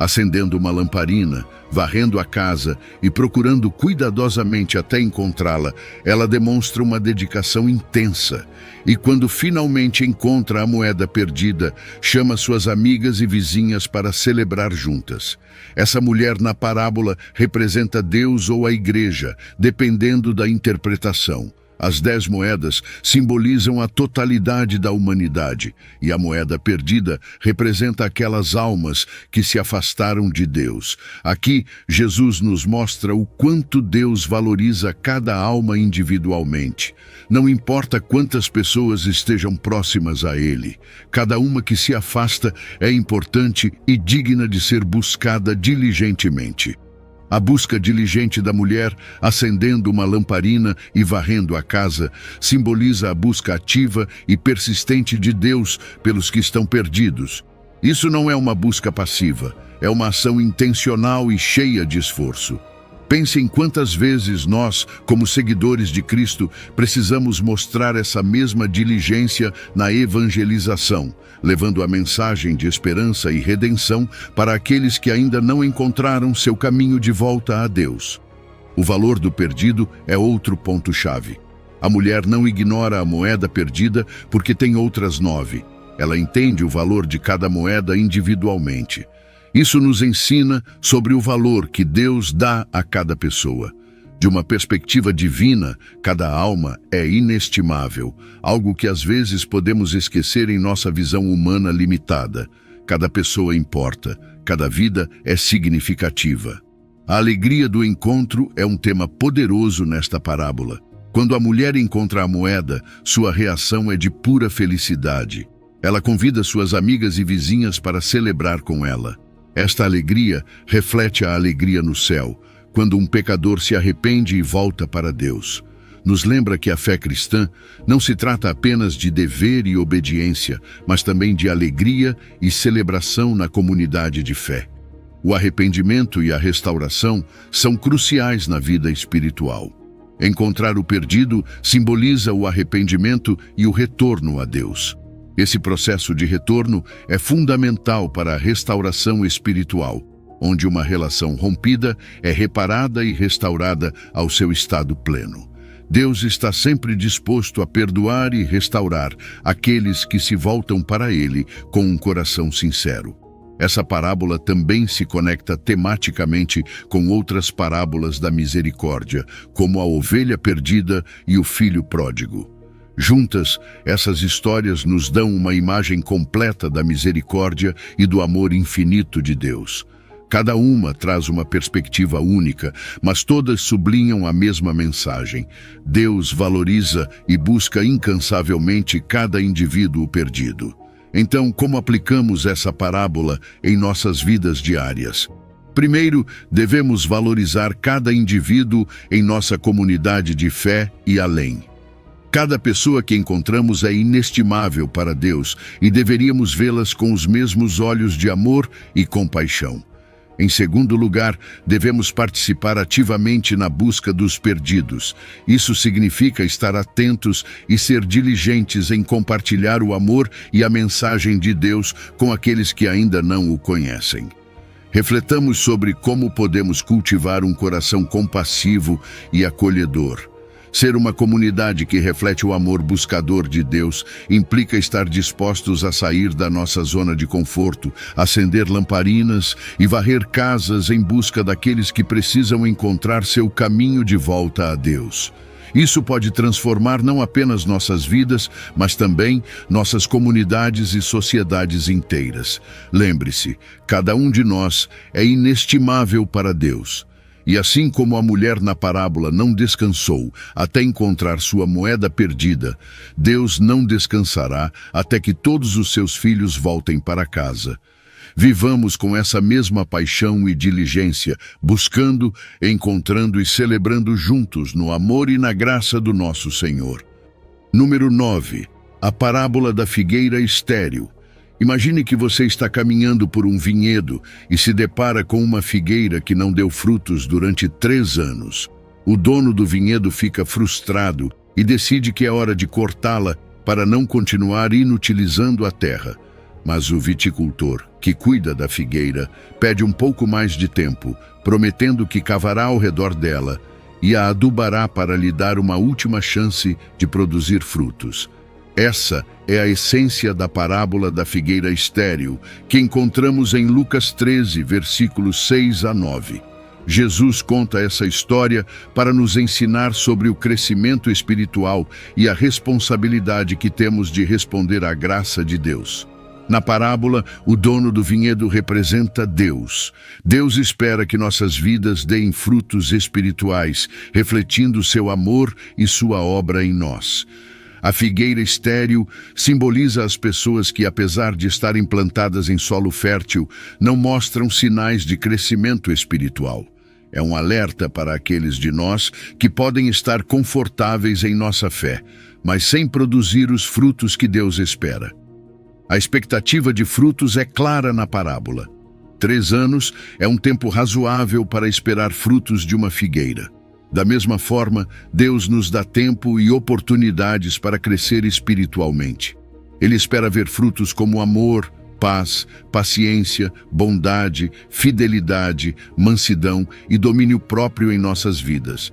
Acendendo uma lamparina, varrendo a casa e procurando cuidadosamente até encontrá-la, ela demonstra uma dedicação intensa. E quando finalmente encontra a moeda perdida, chama suas amigas e vizinhas para celebrar juntas. Essa mulher na parábola representa Deus ou a igreja, dependendo da interpretação. As 10 moedas simbolizam a totalidade da humanidade, e a moeda perdida representa aquelas almas que se afastaram de Deus. Aqui, Jesus nos mostra o quanto Deus valoriza cada alma individualmente. Não importa quantas pessoas estejam próximas a Ele, cada uma que se afasta é importante e digna de ser buscada diligentemente. A busca diligente da mulher, acendendo uma lamparina e varrendo a casa, simboliza a busca ativa e persistente de Deus pelos que estão perdidos. Isso não é uma busca passiva, é uma ação intencional e cheia de esforço. Pense em quantas vezes nós, como seguidores de Cristo, precisamos mostrar essa mesma diligência na evangelização, levando a mensagem de esperança e redenção para aqueles que ainda não encontraram seu caminho de volta a Deus. O valor do perdido é outro ponto-chave. A mulher não ignora a moeda perdida porque tem outras 9. Ela entende o valor de cada moeda individualmente. Isso nos ensina sobre o valor que Deus dá a cada pessoa. De uma perspectiva divina, cada alma é inestimável, algo que às vezes podemos esquecer em nossa visão humana limitada. Cada pessoa importa, cada vida é significativa. A alegria do encontro é um tema poderoso nesta parábola. Quando a mulher encontra a moeda, sua reação é de pura felicidade. Ela convida suas amigas e vizinhas para celebrar com ela. Esta alegria reflete a alegria no céu, quando um pecador se arrepende e volta para Deus. Nos lembra que a fé cristã não se trata apenas de dever e obediência, mas também de alegria e celebração na comunidade de fé. O arrependimento e a restauração são cruciais na vida espiritual. Encontrar o perdido simboliza o arrependimento e o retorno a Deus. Esse processo de retorno é fundamental para a restauração espiritual, onde uma relação rompida é reparada e restaurada ao seu estado pleno. Deus está sempre disposto a perdoar e restaurar aqueles que se voltam para Ele com um coração sincero. Essa parábola também se conecta tematicamente com outras parábolas da misericórdia, como a ovelha perdida e o filho pródigo. Juntas, essas histórias nos dão uma imagem completa da misericórdia e do amor infinito de Deus. Cada uma traz uma perspectiva única, mas todas sublinham a mesma mensagem. Deus valoriza e busca incansavelmente cada indivíduo perdido. Então, como aplicamos essa parábola em nossas vidas diárias? Primeiro, devemos valorizar cada indivíduo em nossa comunidade de fé e além. Cada pessoa que encontramos é inestimável para Deus e deveríamos vê-las com os mesmos olhos de amor e compaixão. Em segundo lugar, devemos participar ativamente na busca dos perdidos. Isso significa estar atentos e ser diligentes em compartilhar o amor e a mensagem de Deus com aqueles que ainda não o conhecem. Refletamos sobre como podemos cultivar um coração compassivo e acolhedor. Ser uma comunidade que reflete o amor buscador de Deus implica estar dispostos a sair da nossa zona de conforto, acender lamparinas e varrer casas em busca daqueles que precisam encontrar seu caminho de volta a Deus. Isso pode transformar não apenas nossas vidas, mas também nossas comunidades e sociedades inteiras. Lembre-se, cada um de nós é inestimável para Deus. E assim como a mulher na parábola não descansou até encontrar sua moeda perdida, Deus não descansará até que todos os seus filhos voltem para casa. Vivamos com essa mesma paixão e diligência, buscando, encontrando e celebrando juntos no amor e na graça do nosso Senhor. Número 9. A parábola da figueira estéril. Imagine que você está caminhando por um vinhedo e se depara com uma figueira que não deu frutos durante 3 anos. O dono do vinhedo fica frustrado e decide que é hora de cortá-la para não continuar inutilizando a terra. Mas o viticultor, que cuida da figueira, pede um pouco mais de tempo, prometendo que cavará ao redor dela e a adubará para lhe dar uma última chance de produzir frutos. Essa é a essência da parábola da figueira estéril, que encontramos em Lucas 13, versículos 6 a 9. Jesus conta essa história para nos ensinar sobre o crescimento espiritual e a responsabilidade que temos de responder à graça de Deus. Na parábola, o dono do vinhedo representa Deus. Deus espera que nossas vidas deem frutos espirituais, refletindo seu amor e sua obra em nós. A figueira estéril simboliza as pessoas que, apesar de estarem plantadas em solo fértil, não mostram sinais de crescimento espiritual. É um alerta para aqueles de nós que podem estar confortáveis em nossa fé, mas sem produzir os frutos que Deus espera. A expectativa de frutos é clara na parábola. 3 anos é um tempo razoável para esperar frutos de uma figueira. Da mesma forma, Deus nos dá tempo e oportunidades para crescer espiritualmente. Ele espera ver frutos como amor, paz, paciência, bondade, fidelidade, mansidão e domínio próprio em nossas vidas.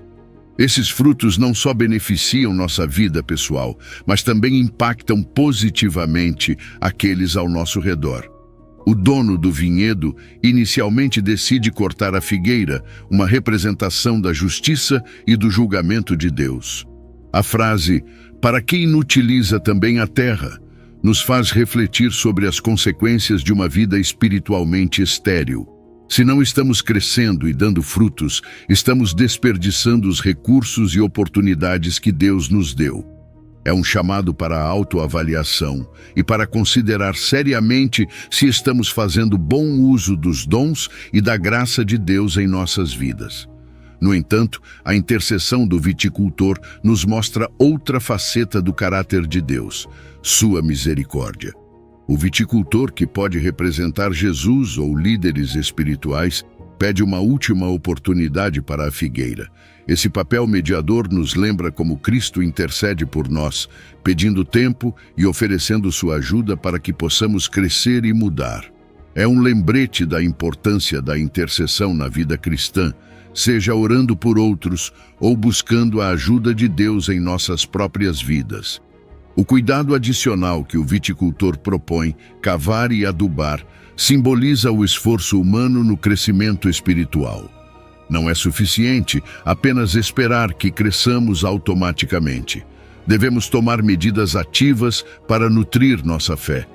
Esses frutos não só beneficiam nossa vida pessoal, mas também impactam positivamente aqueles ao nosso redor. O dono do vinhedo inicialmente decide cortar a figueira, uma representação da justiça e do julgamento de Deus. A frase, "para que inutiliza também a terra?", nos faz refletir sobre as consequências de uma vida espiritualmente estéril. Se não estamos crescendo e dando frutos, estamos desperdiçando os recursos e oportunidades que Deus nos deu. É um chamado para a autoavaliação e para considerar seriamente se estamos fazendo bom uso dos dons e da graça de Deus em nossas vidas. No entanto, a intercessão do viticultor nos mostra outra faceta do caráter de Deus, sua misericórdia. O viticultor, que pode representar Jesus ou líderes espirituais, pede uma última oportunidade para a figueira. Esse papel mediador nos lembra como Cristo intercede por nós, pedindo tempo e oferecendo sua ajuda para que possamos crescer e mudar. É um lembrete da importância da intercessão na vida cristã, seja orando por outros ou buscando a ajuda de Deus em nossas próprias vidas. O cuidado adicional que o viticultor propõe, cavar e adubar, simboliza o esforço humano no crescimento espiritual. Não é suficiente apenas esperar que cresçamos automaticamente. Devemos tomar medidas ativas para nutrir nossa fé.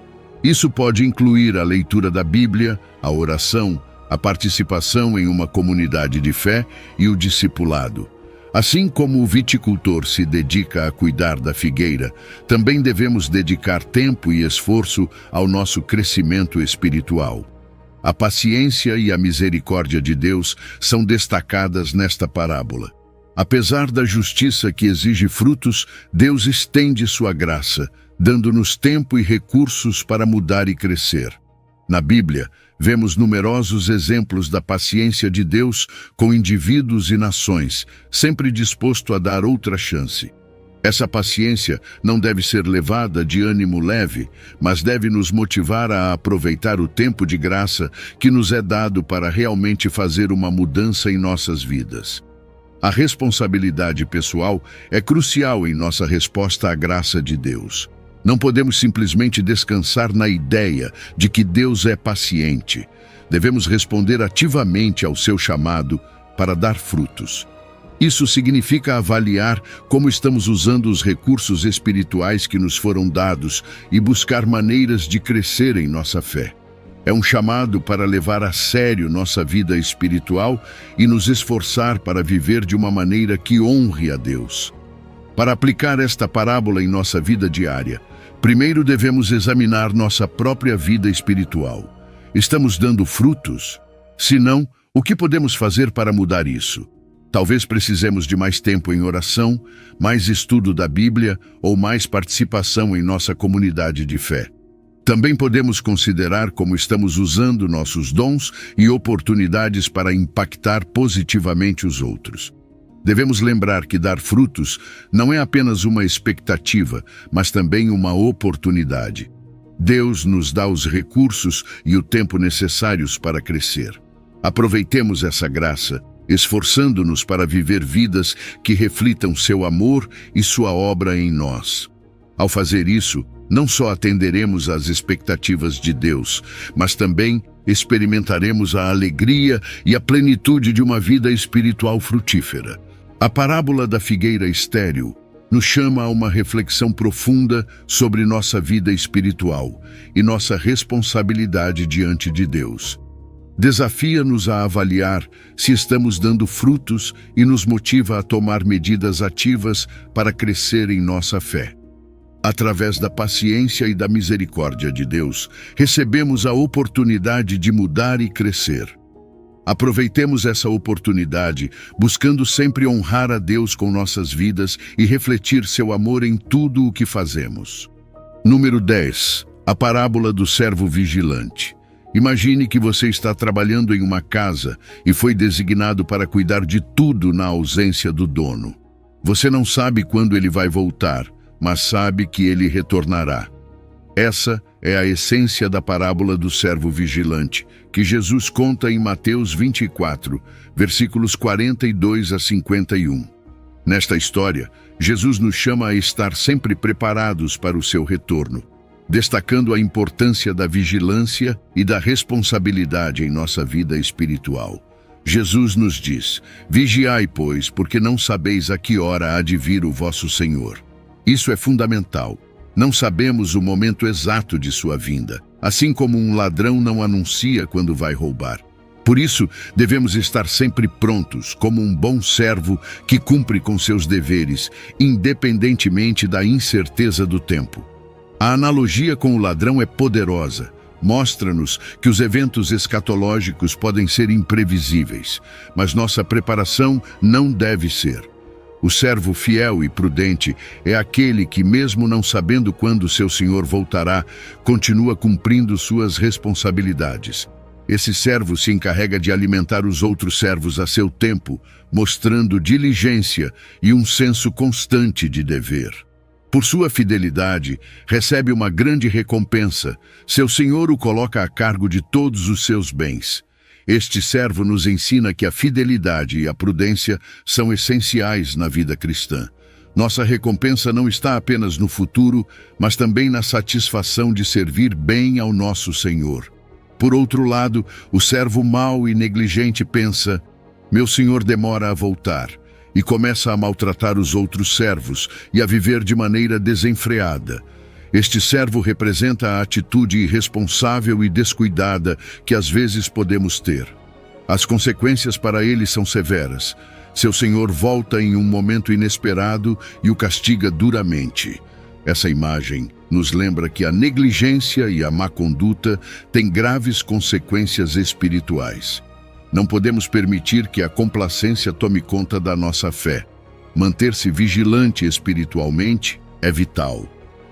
Isso pode incluir a leitura da Bíblia, a oração, a participação em uma comunidade de fé e o discipulado. Assim como o viticultor se dedica a cuidar da figueira, também devemos dedicar tempo e esforço ao nosso crescimento espiritual. A paciência e a misericórdia de Deus são destacadas nesta parábola. Apesar da justiça que exige frutos, Deus estende sua graça, dando-nos tempo e recursos para mudar e crescer. Na Bíblia, vemos numerosos exemplos da paciência de Deus com indivíduos e nações, sempre disposto a dar outra chance. Essa paciência não deve ser levada de ânimo leve, mas deve nos motivar a aproveitar o tempo de graça que nos é dado para realmente fazer uma mudança em nossas vidas. A responsabilidade pessoal é crucial em nossa resposta à graça de Deus. Não podemos simplesmente descansar na ideia de que Deus é paciente. Devemos responder ativamente ao seu chamado para dar frutos. Isso significa avaliar como estamos usando os recursos espirituais que nos foram dados e buscar maneiras de crescer em nossa fé. É um chamado para levar a sério nossa vida espiritual e nos esforçar para viver de uma maneira que honre a Deus. Para aplicar esta parábola em nossa vida diária, primeiro devemos examinar nossa própria vida espiritual. Estamos dando frutos? Se não, o que podemos fazer para mudar isso? Talvez precisemos de mais tempo em oração, mais estudo da Bíblia ou mais participação em nossa comunidade de fé. Também podemos considerar como estamos usando nossos dons e oportunidades para impactar positivamente os outros. Devemos lembrar que dar frutos não é apenas uma expectativa, mas também uma oportunidade. Deus nos dá os recursos e o tempo necessários para crescer. Aproveitemos essa graça, esforçando-nos para viver vidas que reflitam seu amor e sua obra em nós. Ao fazer isso, não só atenderemos às expectativas de Deus, mas também experimentaremos a alegria e a plenitude de uma vida espiritual frutífera. A parábola da figueira estéril nos chama a uma reflexão profunda sobre nossa vida espiritual e nossa responsabilidade diante de Deus. Desafia-nos a avaliar se estamos dando frutos e nos motiva a tomar medidas ativas para crescer em nossa fé. Através da paciência e da misericórdia de Deus, recebemos a oportunidade de mudar e crescer. Aproveitemos essa oportunidade, buscando sempre honrar a Deus com nossas vidas e refletir seu amor em tudo o que fazemos. Número 10. A parábola do servo vigilante. Imagine que você está trabalhando em uma casa e foi designado para cuidar de tudo na ausência do dono. Você não sabe quando ele vai voltar, mas sabe que ele retornará. Essa é a essência da parábola do servo vigilante, que Jesus conta em Mateus 24, versículos 42 a 51. Nesta história, Jesus nos chama a estar sempre preparados para o seu retorno, destacando a importância da vigilância e da responsabilidade em nossa vida espiritual. Jesus nos diz: vigiai, pois, porque não sabeis a que hora há de vir o vosso Senhor. Isso é fundamental. Não sabemos o momento exato de sua vinda, assim como um ladrão não anuncia quando vai roubar. Por isso, devemos estar sempre prontos, como um bom servo que cumpre com seus deveres, independentemente da incerteza do tempo. A analogia com o ladrão é poderosa. Mostra-nos que os eventos escatológicos podem ser imprevisíveis, mas nossa preparação não deve ser. O servo fiel e prudente é aquele que, mesmo não sabendo quando seu senhor voltará, continua cumprindo suas responsabilidades. Esse servo se encarrega de alimentar os outros servos a seu tempo, mostrando diligência e um senso constante de dever. Por sua fidelidade, recebe uma grande recompensa. Seu senhor o coloca a cargo de todos os seus bens. Este servo nos ensina que a fidelidade e a prudência são essenciais na vida cristã. Nossa recompensa não está apenas no futuro, mas também na satisfação de servir bem ao nosso Senhor. Por outro lado, o servo mau e negligente pensa: meu senhor demora a voltar, e começa a maltratar os outros servos e a viver de maneira desenfreada. Este servo representa a atitude irresponsável e descuidada que às vezes podemos ter. As consequências para ele são severas. Seu senhor volta em um momento inesperado e o castiga duramente. Essa imagem nos lembra que a negligência e a má conduta têm graves consequências espirituais. Não podemos permitir que a complacência tome conta da nossa fé. Manter-se vigilante espiritualmente é vital.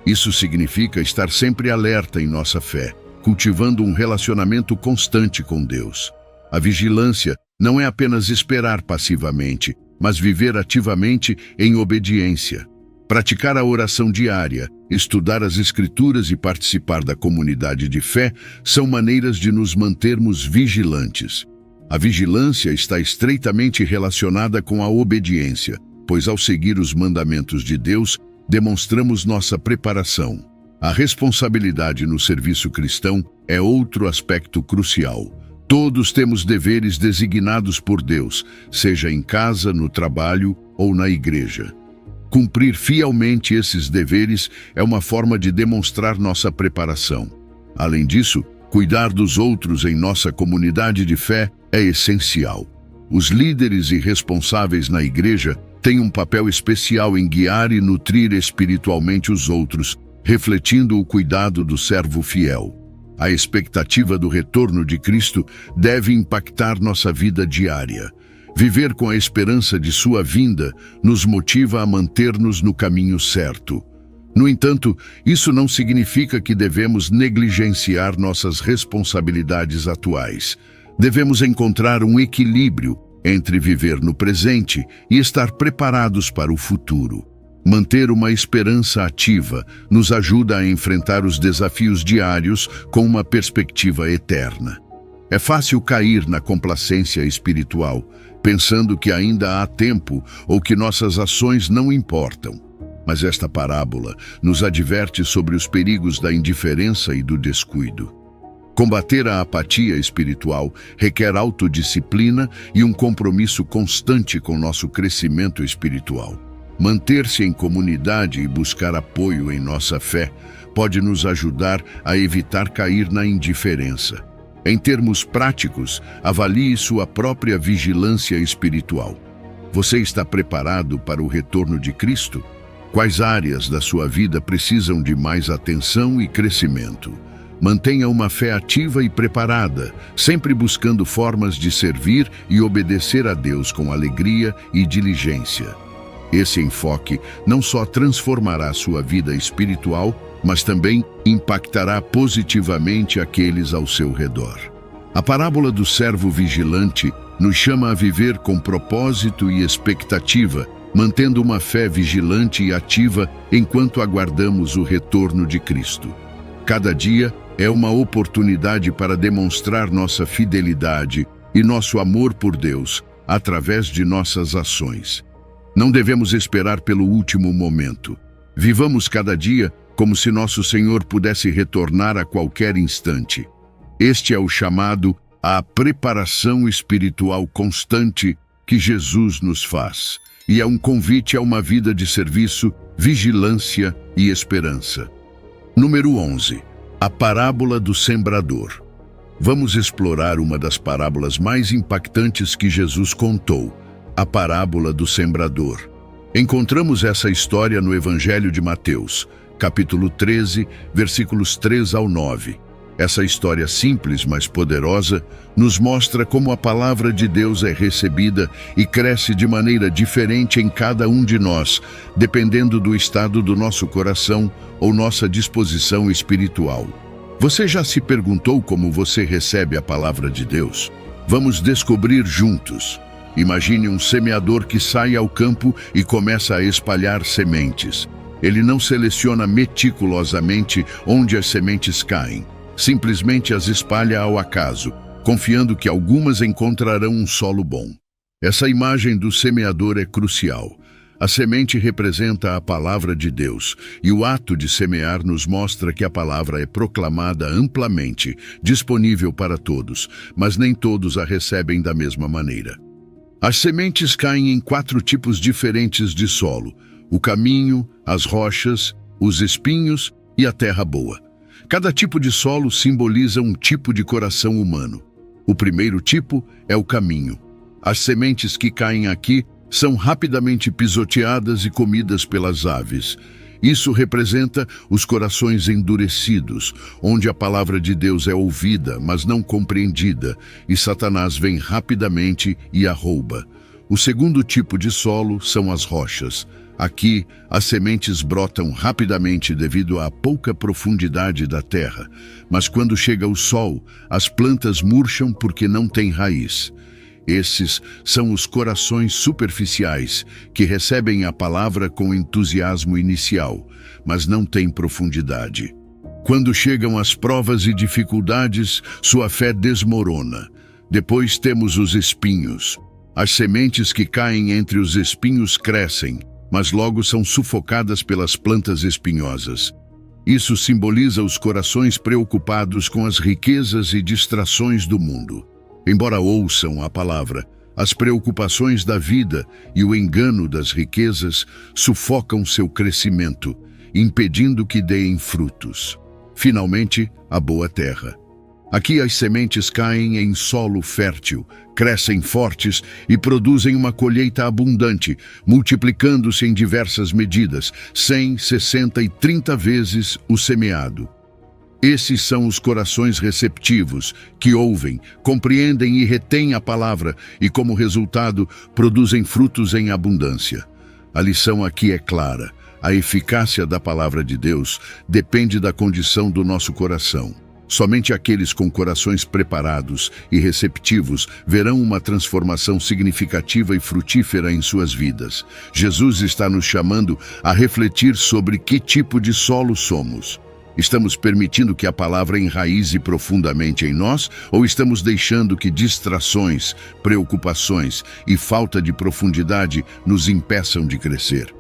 Isso significa estar sempre alerta em nossa fé, cultivando um relacionamento constante com Deus. A vigilância não é apenas esperar passivamente, mas viver ativamente em obediência. Praticar a oração diária, estudar as Escrituras e participar da comunidade de fé são maneiras de nos mantermos vigilantes. A vigilância está estreitamente relacionada com a obediência, pois ao seguir os mandamentos de Deus, demonstramos nossa preparação. A responsabilidade no serviço cristão é outro aspecto crucial. Todos temos deveres designados por Deus, seja em casa, no trabalho ou na igreja. Cumprir fielmente esses deveres é uma forma de demonstrar nossa preparação. Além disso, cuidar dos outros em nossa comunidade de fé é essencial. Os líderes e responsáveis na igreja têm um papel especial em guiar e nutrir espiritualmente os outros, refletindo o cuidado do servo fiel. A expectativa do retorno de Cristo deve impactar nossa vida diária. Viver com a esperança de sua vinda nos motiva a manter-nos no caminho certo. No entanto, isso não significa que devemos negligenciar nossas responsabilidades atuais. Devemos encontrar um equilíbrio entre viver no presente e estar preparados para o futuro. Manter uma esperança ativa nos ajuda a enfrentar os desafios diários com uma perspectiva eterna. É fácil cair na complacência espiritual, pensando que ainda há tempo ou que nossas ações não importam. Mas esta parábola nos adverte sobre os perigos da indiferença e do descuido. Combater a apatia espiritual requer autodisciplina e um compromisso constante com nosso crescimento espiritual. Manter-se em comunidade e buscar apoio em nossa fé pode nos ajudar a evitar cair na indiferença. Em termos práticos, avalie sua própria vigilância espiritual. Você está preparado para o retorno de Cristo? Quais áreas da sua vida precisam de mais atenção e crescimento? Mantenha uma fé ativa e preparada, sempre buscando formas de servir e obedecer a Deus com alegria e diligência. Esse enfoque não só transformará sua vida espiritual, mas também impactará positivamente aqueles ao seu redor. A parábola do servo vigilante nos chama a viver com propósito e expectativa, mantendo uma fé vigilante e ativa enquanto aguardamos o retorno de Cristo. Cada dia é uma oportunidade para demonstrar nossa fidelidade e nosso amor por Deus através de nossas ações. Não devemos esperar pelo último momento. Vivamos cada dia como se nosso Senhor pudesse retornar a qualquer instante. Este é o chamado à preparação espiritual constante que Jesus nos faz, e é um convite a uma vida de serviço, vigilância e esperança. Número 11. A parábola do sembrador. Vamos explorar uma das parábolas mais impactantes que Jesus contou, a parábola do sembrador. Encontramos essa história no Evangelho de Mateus, capítulo 13, versículos 3 ao 9. Essa história simples, mas poderosa, nos mostra como a palavra de Deus é recebida e cresce de maneira diferente em cada um de nós, dependendo do estado do nosso coração ou nossa disposição espiritual. Você já se perguntou como você recebe a palavra de Deus? Vamos descobrir juntos. Imagine um semeador que sai ao campo e começa a espalhar sementes. Ele não seleciona meticulosamente onde as sementes caem. Simplesmente as espalha ao acaso, confiando que algumas encontrarão um solo bom. Essa imagem do semeador é crucial. A semente representa a palavra de Deus, e o ato de semear nos mostra que a palavra é proclamada amplamente, disponível para todos, mas nem todos a recebem da mesma maneira. As sementes caem em 4 tipos diferentes de solo: o caminho, as rochas, os espinhos e a terra boa. Cada tipo de solo simboliza um tipo de coração humano. O primeiro tipo é o caminho. As sementes que caem aqui são rapidamente pisoteadas e comidas pelas aves. Isso representa os corações endurecidos, onde a palavra de Deus é ouvida, mas não compreendida, e Satanás vem rapidamente e a rouba. O segundo tipo de solo são as rochas. Aqui, as sementes brotam rapidamente devido à pouca profundidade da terra, mas quando chega o sol, as plantas murcham porque não têm raiz. Esses são os corações superficiais, que recebem a palavra com entusiasmo inicial, mas não têm profundidade. Quando chegam as provas e dificuldades, sua fé desmorona. Depois temos os espinhos. As sementes que caem entre os espinhos crescem, mas logo são sufocadas pelas plantas espinhosas. Isso simboliza os corações preocupados com as riquezas e distrações do mundo. Embora ouçam a palavra, as preocupações da vida e o engano das riquezas sufocam seu crescimento, impedindo que deem frutos. Finalmente, a boa terra. Aqui as sementes caem em solo fértil, crescem fortes e produzem uma colheita abundante, multiplicando-se em diversas medidas, 100, 60 e 30 vezes o semeado. Esses são os corações receptivos, que ouvem, compreendem e retêm a palavra e, como resultado, produzem frutos em abundância. A lição aqui é clara. A eficácia da palavra de Deus depende da condição do nosso coração. Somente aqueles com corações preparados e receptivos verão uma transformação significativa e frutífera em suas vidas. Jesus está nos chamando a refletir sobre que tipo de solo somos. Estamos permitindo que a palavra enraize profundamente em nós ou estamos deixando que distrações, preocupações e falta de profundidade nos impeçam de crescer?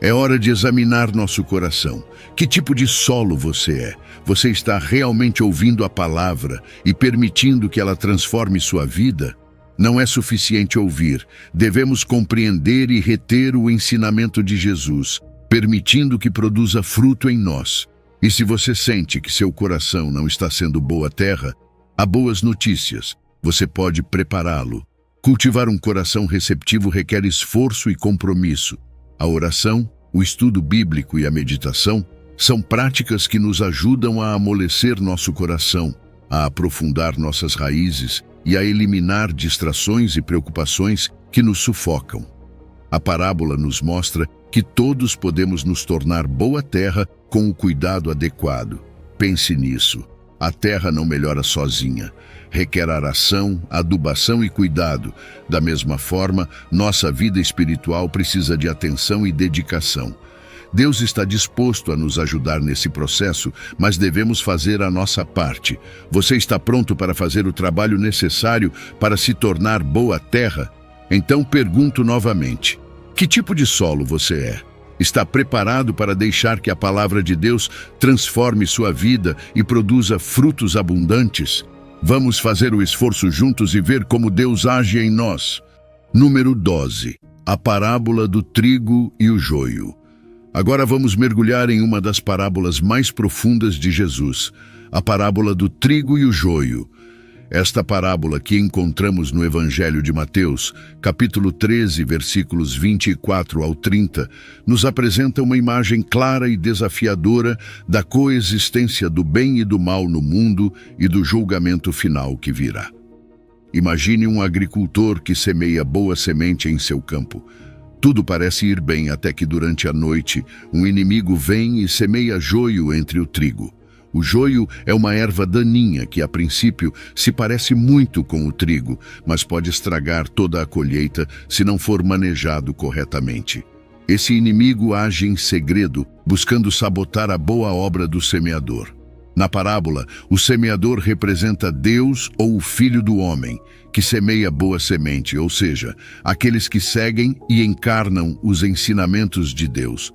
É hora de examinar nosso coração. Que tipo de solo você é? Você está realmente ouvindo a palavra e permitindo que ela transforme sua vida? Não é suficiente ouvir. Devemos compreender e reter o ensinamento de Jesus, permitindo que produza fruto em nós. E se você sente que seu coração não está sendo boa terra, há boas notícias. Você pode prepará-lo. Cultivar um coração receptivo requer esforço e compromisso. A oração, o estudo bíblico e a meditação são práticas que nos ajudam a amolecer nosso coração, a aprofundar nossas raízes e a eliminar distrações e preocupações que nos sufocam. A parábola nos mostra que todos podemos nos tornar boa terra com o cuidado adequado. Pense nisso. A terra não melhora sozinha. Requer aração, adubação e cuidado. Da mesma forma, nossa vida espiritual precisa de atenção e dedicação. Deus está disposto a nos ajudar nesse processo, mas devemos fazer a nossa parte. Você está pronto para fazer o trabalho necessário para se tornar boa terra? Então pergunto novamente: que tipo de solo você é? Está preparado para deixar que a palavra de Deus transforme sua vida e produza frutos abundantes? Vamos fazer o esforço juntos e ver como Deus age em nós. Número 12. A parábola do trigo e o joio. Agora vamos mergulhar em uma das parábolas mais profundas de Jesus, a parábola do trigo e o joio. Esta parábola que encontramos no Evangelho de Mateus, capítulo 13, versículos 24 ao 30, nos apresenta uma imagem clara e desafiadora da coexistência do bem e do mal no mundo e do julgamento final que virá. Imagine um agricultor que semeia boa semente em seu campo. Tudo parece ir bem até que durante a noite um inimigo vem e semeia joio entre o trigo. O joio é uma erva daninha que, a princípio, se parece muito com o trigo, mas pode estragar toda a colheita se não for manejado corretamente. Esse inimigo age em segredo, buscando sabotar a boa obra do semeador. Na parábola, o semeador representa Deus ou o Filho do Homem, que semeia boa semente, ou seja, aqueles que seguem e encarnam os ensinamentos de Deus.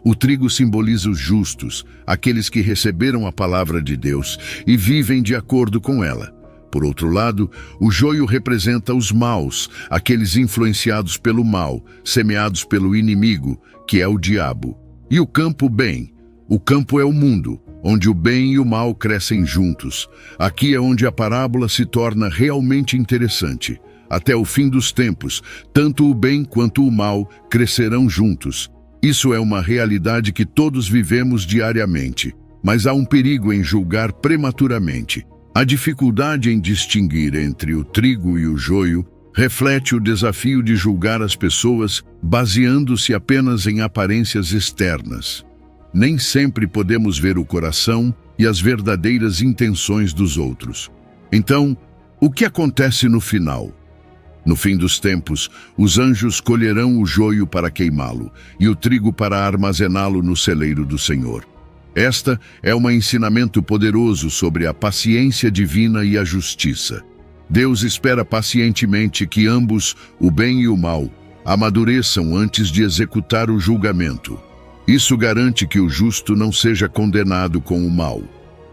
O trigo simboliza os justos, aqueles que receberam a palavra de Deus e vivem de acordo com ela. Por outro lado, o joio representa os maus, aqueles influenciados pelo mal, semeados pelo inimigo, que é o diabo. E o campo bem. O campo é o mundo, onde o bem e o mal crescem juntos. Aqui é onde a parábola se torna realmente interessante. Até o fim dos tempos, tanto o bem quanto o mal crescerão juntos. Isso é uma realidade que todos vivemos diariamente, mas há um perigo em julgar prematuramente. A dificuldade em distinguir entre o trigo e o joio reflete o desafio de julgar as pessoas baseando-se apenas em aparências externas. Nem sempre podemos ver o coração e as verdadeiras intenções dos outros. Então, o que acontece no final? No fim dos tempos, os anjos colherão o joio para queimá-lo e o trigo para armazená-lo no celeiro do Senhor. Esta é um ensinamento poderoso sobre a paciência divina e a justiça. Deus espera pacientemente que ambos, o bem e o mal, amadureçam antes de executar o julgamento. Isso garante que o justo não seja condenado com o mal.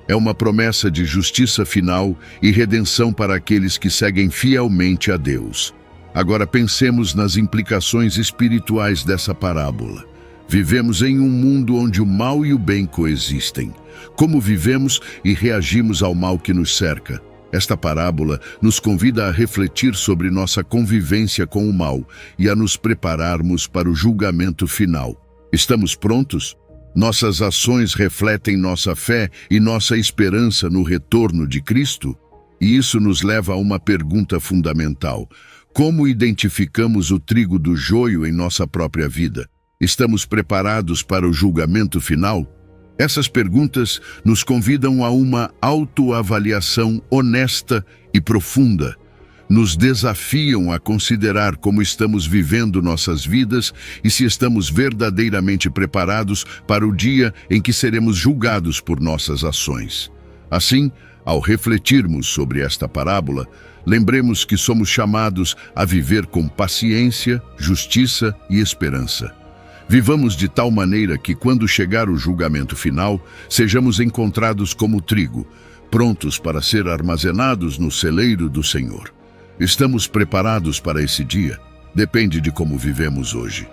É uma promessa de justiça final e redenção para aqueles que seguem fielmente a Deus. Agora pensemos nas implicações espirituais dessa parábola. Vivemos em um mundo onde o mal e o bem coexistem. Como vivemos e reagimos ao mal que nos cerca? Esta parábola nos convida a refletir sobre nossa convivência com o mal e a nos prepararmos para o julgamento final. Estamos prontos? Nossas ações refletem nossa fé e nossa esperança no retorno de Cristo? E isso nos leva a uma pergunta fundamental: como identificamos o trigo do joio em nossa própria vida? Estamos preparados para o julgamento final? Essas perguntas nos convidam a uma autoavaliação honesta e profunda. Nos desafiam a considerar como estamos vivendo nossas vidas e se estamos verdadeiramente preparados para o dia em que seremos julgados por nossas ações. Assim, ao refletirmos sobre esta parábola, lembremos que somos chamados a viver com paciência, justiça e esperança. Vivamos de tal maneira que, quando chegar o julgamento final, sejamos encontrados como trigo, prontos para ser armazenados no celeiro do Senhor. Estamos preparados para esse dia? Depende de como vivemos hoje.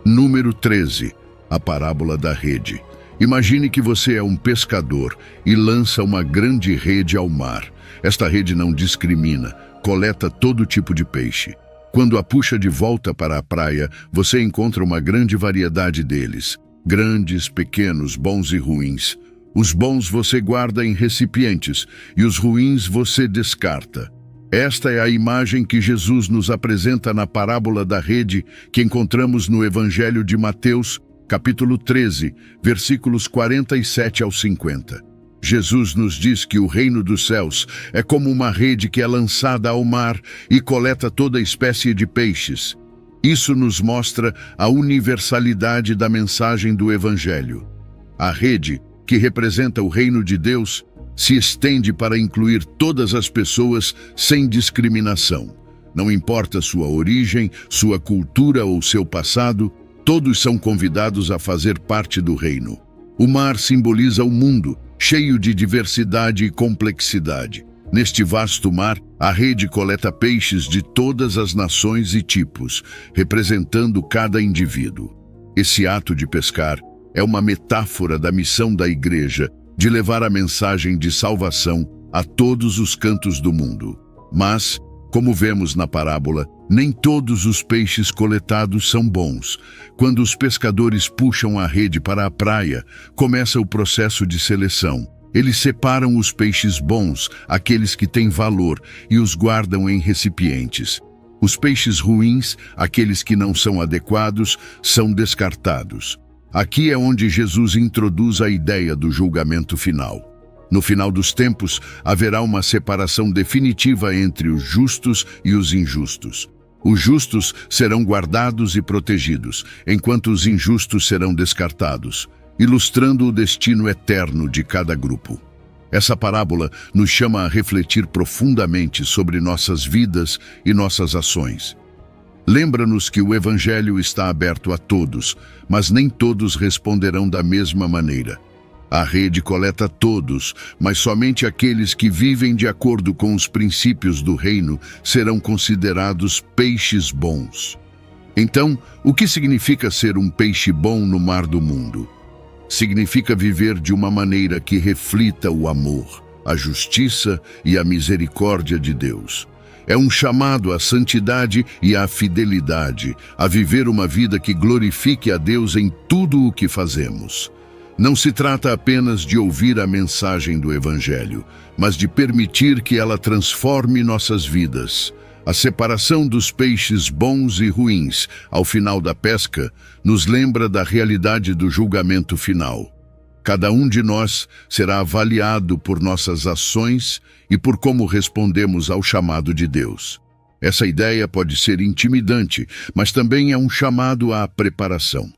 Número 13. A parábola da rede. Imagine que você é um pescador e lança uma grande rede ao mar. Esta rede não discrimina, coleta todo tipo de peixe. Quando a puxa de volta para a praia, você encontra uma grande variedade deles. Grandes, pequenos, bons e ruins. Os bons você guarda em recipientes e os ruins você descarta. Esta é a imagem que Jesus nos apresenta na parábola da rede que encontramos no Evangelho de Mateus, capítulo 13, versículos 47 ao 50. Jesus nos diz que o reino dos céus é como uma rede que é lançada ao mar e coleta toda espécie de peixes. Isso nos mostra a universalidade da mensagem do Evangelho. A rede, que representa o reino de Deus, se estende para incluir todas as pessoas sem discriminação. Não importa sua origem, sua cultura ou seu passado, todos são convidados a fazer parte do reino. O mar simboliza o mundo, cheio de diversidade e complexidade. Neste vasto mar, a rede coleta peixes de todas as nações e tipos, representando cada indivíduo. Esse ato de pescar é uma metáfora da missão da Igreja de levar a mensagem de salvação a todos os cantos do mundo. Mas, como vemos na parábola, nem todos os peixes coletados são bons. Quando os pescadores puxam a rede para a praia, começa o processo de seleção. Eles separam os peixes bons, aqueles que têm valor, e os guardam em recipientes. Os peixes ruins, aqueles que não são adequados, são descartados. Aqui é onde Jesus introduz a ideia do julgamento final. No final dos tempos, haverá uma separação definitiva entre os justos e os injustos. Os justos serão guardados e protegidos, enquanto os injustos serão descartados, ilustrando o destino eterno de cada grupo. Essa parábola nos chama a refletir profundamente sobre nossas vidas e nossas ações. Lembra-nos que o Evangelho está aberto a todos, mas nem todos responderão da mesma maneira. A rede coleta todos, mas somente aqueles que vivem de acordo com os princípios do reino serão considerados peixes bons. Então, o que significa ser um peixe bom no mar do mundo? Significa viver de uma maneira que reflita o amor, a justiça e a misericórdia de Deus. É um chamado à santidade e à fidelidade, a viver uma vida que glorifique a Deus em tudo o que fazemos. Não se trata apenas de ouvir a mensagem do Evangelho, mas de permitir que ela transforme nossas vidas. A separação dos peixes bons e ruins ao final da pesca nos lembra da realidade do julgamento final. Cada um de nós será avaliado por nossas ações e por como respondemos ao chamado de Deus. Essa ideia pode ser intimidante, mas também é um chamado à preparação.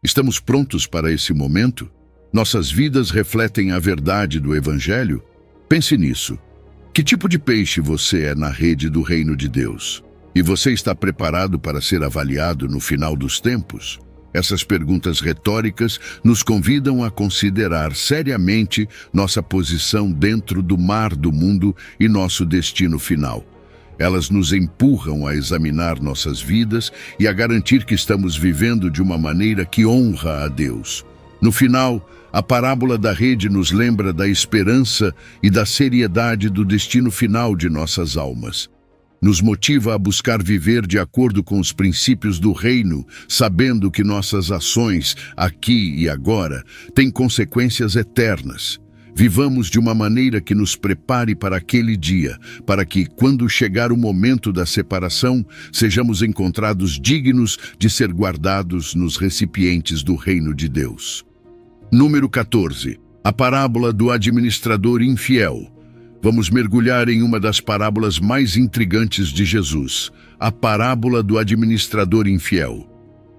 Estamos prontos para esse momento? Nossas vidas refletem a verdade do Evangelho? Pense nisso. Que tipo de peixe você é na rede do reino de Deus? E você está preparado para ser avaliado no final dos tempos? Essas perguntas retóricas nos convidam a considerar seriamente nossa posição dentro do mar do mundo e nosso destino final. Elas nos empurram a examinar nossas vidas e a garantir que estamos vivendo de uma maneira que honra a Deus. No final, a parábola da rede nos lembra da esperança e da seriedade do destino final de nossas almas. Nos motiva a buscar viver de acordo com os princípios do reino, sabendo que nossas ações, aqui e agora, têm consequências eternas. Vivamos de uma maneira que nos prepare para aquele dia, para que, quando chegar o momento da separação, sejamos encontrados dignos de ser guardados nos recipientes do reino de Deus. Número 14. A parábola do administrador infiel. Vamos mergulhar em uma das parábolas mais intrigantes de Jesus, a parábola do administrador infiel.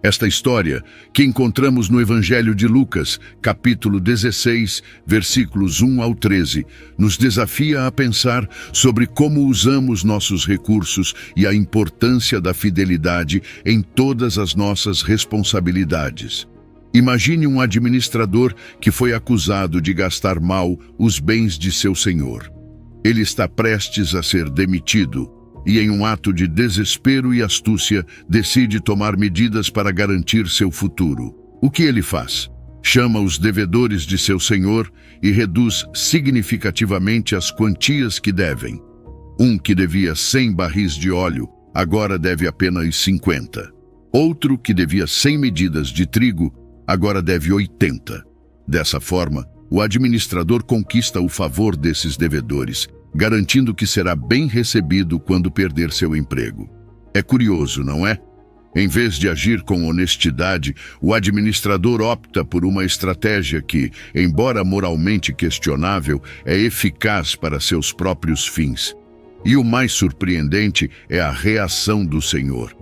Esta história, que encontramos no Evangelho de Lucas, capítulo 16, versículos 1 ao 13, nos desafia a pensar sobre como usamos nossos recursos e a importância da fidelidade em todas as nossas responsabilidades. Imagine um administrador que foi acusado de gastar mal os bens de seu senhor. Ele está prestes a ser demitido e, em um ato de desespero e astúcia, decide tomar medidas para garantir seu futuro. O que ele faz? Chama os devedores de seu senhor e reduz significativamente as quantias que devem. Um que devia 100 barris de óleo, agora deve apenas 50. Outro que devia 100 medidas de trigo, agora deve 80. Dessa forma, o administrador conquista o favor desses devedores, garantindo que será bem recebido quando perder seu emprego. É curioso, não é? Em vez de agir com honestidade, o administrador opta por uma estratégia que, embora moralmente questionável, é eficaz para seus próprios fins. E o mais surpreendente é a reação do Senhor.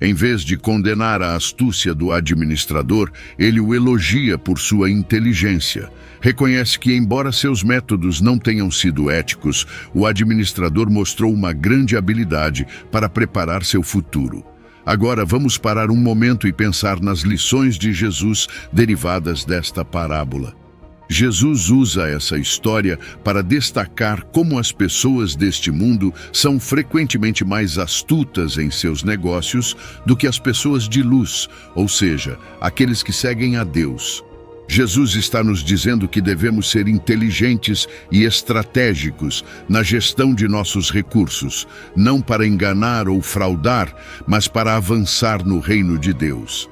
Em vez de condenar a astúcia do administrador, ele o elogia por sua inteligência. Reconhece que, embora seus métodos não tenham sido éticos, o administrador mostrou uma grande habilidade para preparar seu futuro. Agora vamos parar um momento e pensar nas lições de Jesus derivadas desta parábola. Jesus usa essa história para destacar como as pessoas deste mundo são frequentemente mais astutas em seus negócios do que as pessoas de luz, ou seja, aqueles que seguem a Deus. Jesus está nos dizendo que devemos ser inteligentes e estratégicos na gestão de nossos recursos, não para enganar ou fraudar, mas para avançar no reino de Deus.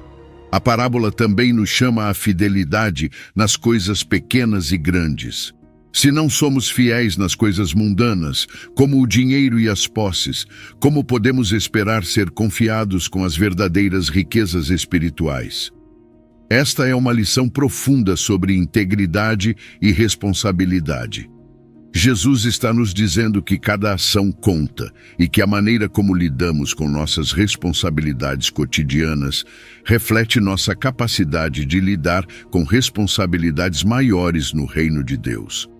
A parábola também nos chama à fidelidade nas coisas pequenas e grandes. Se não somos fiéis nas coisas mundanas, como o dinheiro e as posses, como podemos esperar ser confiados com as verdadeiras riquezas espirituais? Esta é uma lição profunda sobre integridade e responsabilidade. Jesus está nos dizendo que cada ação conta e que a maneira como lidamos com nossas responsabilidades cotidianas reflete nossa capacidade de lidar com responsabilidades maiores no reino de Deus.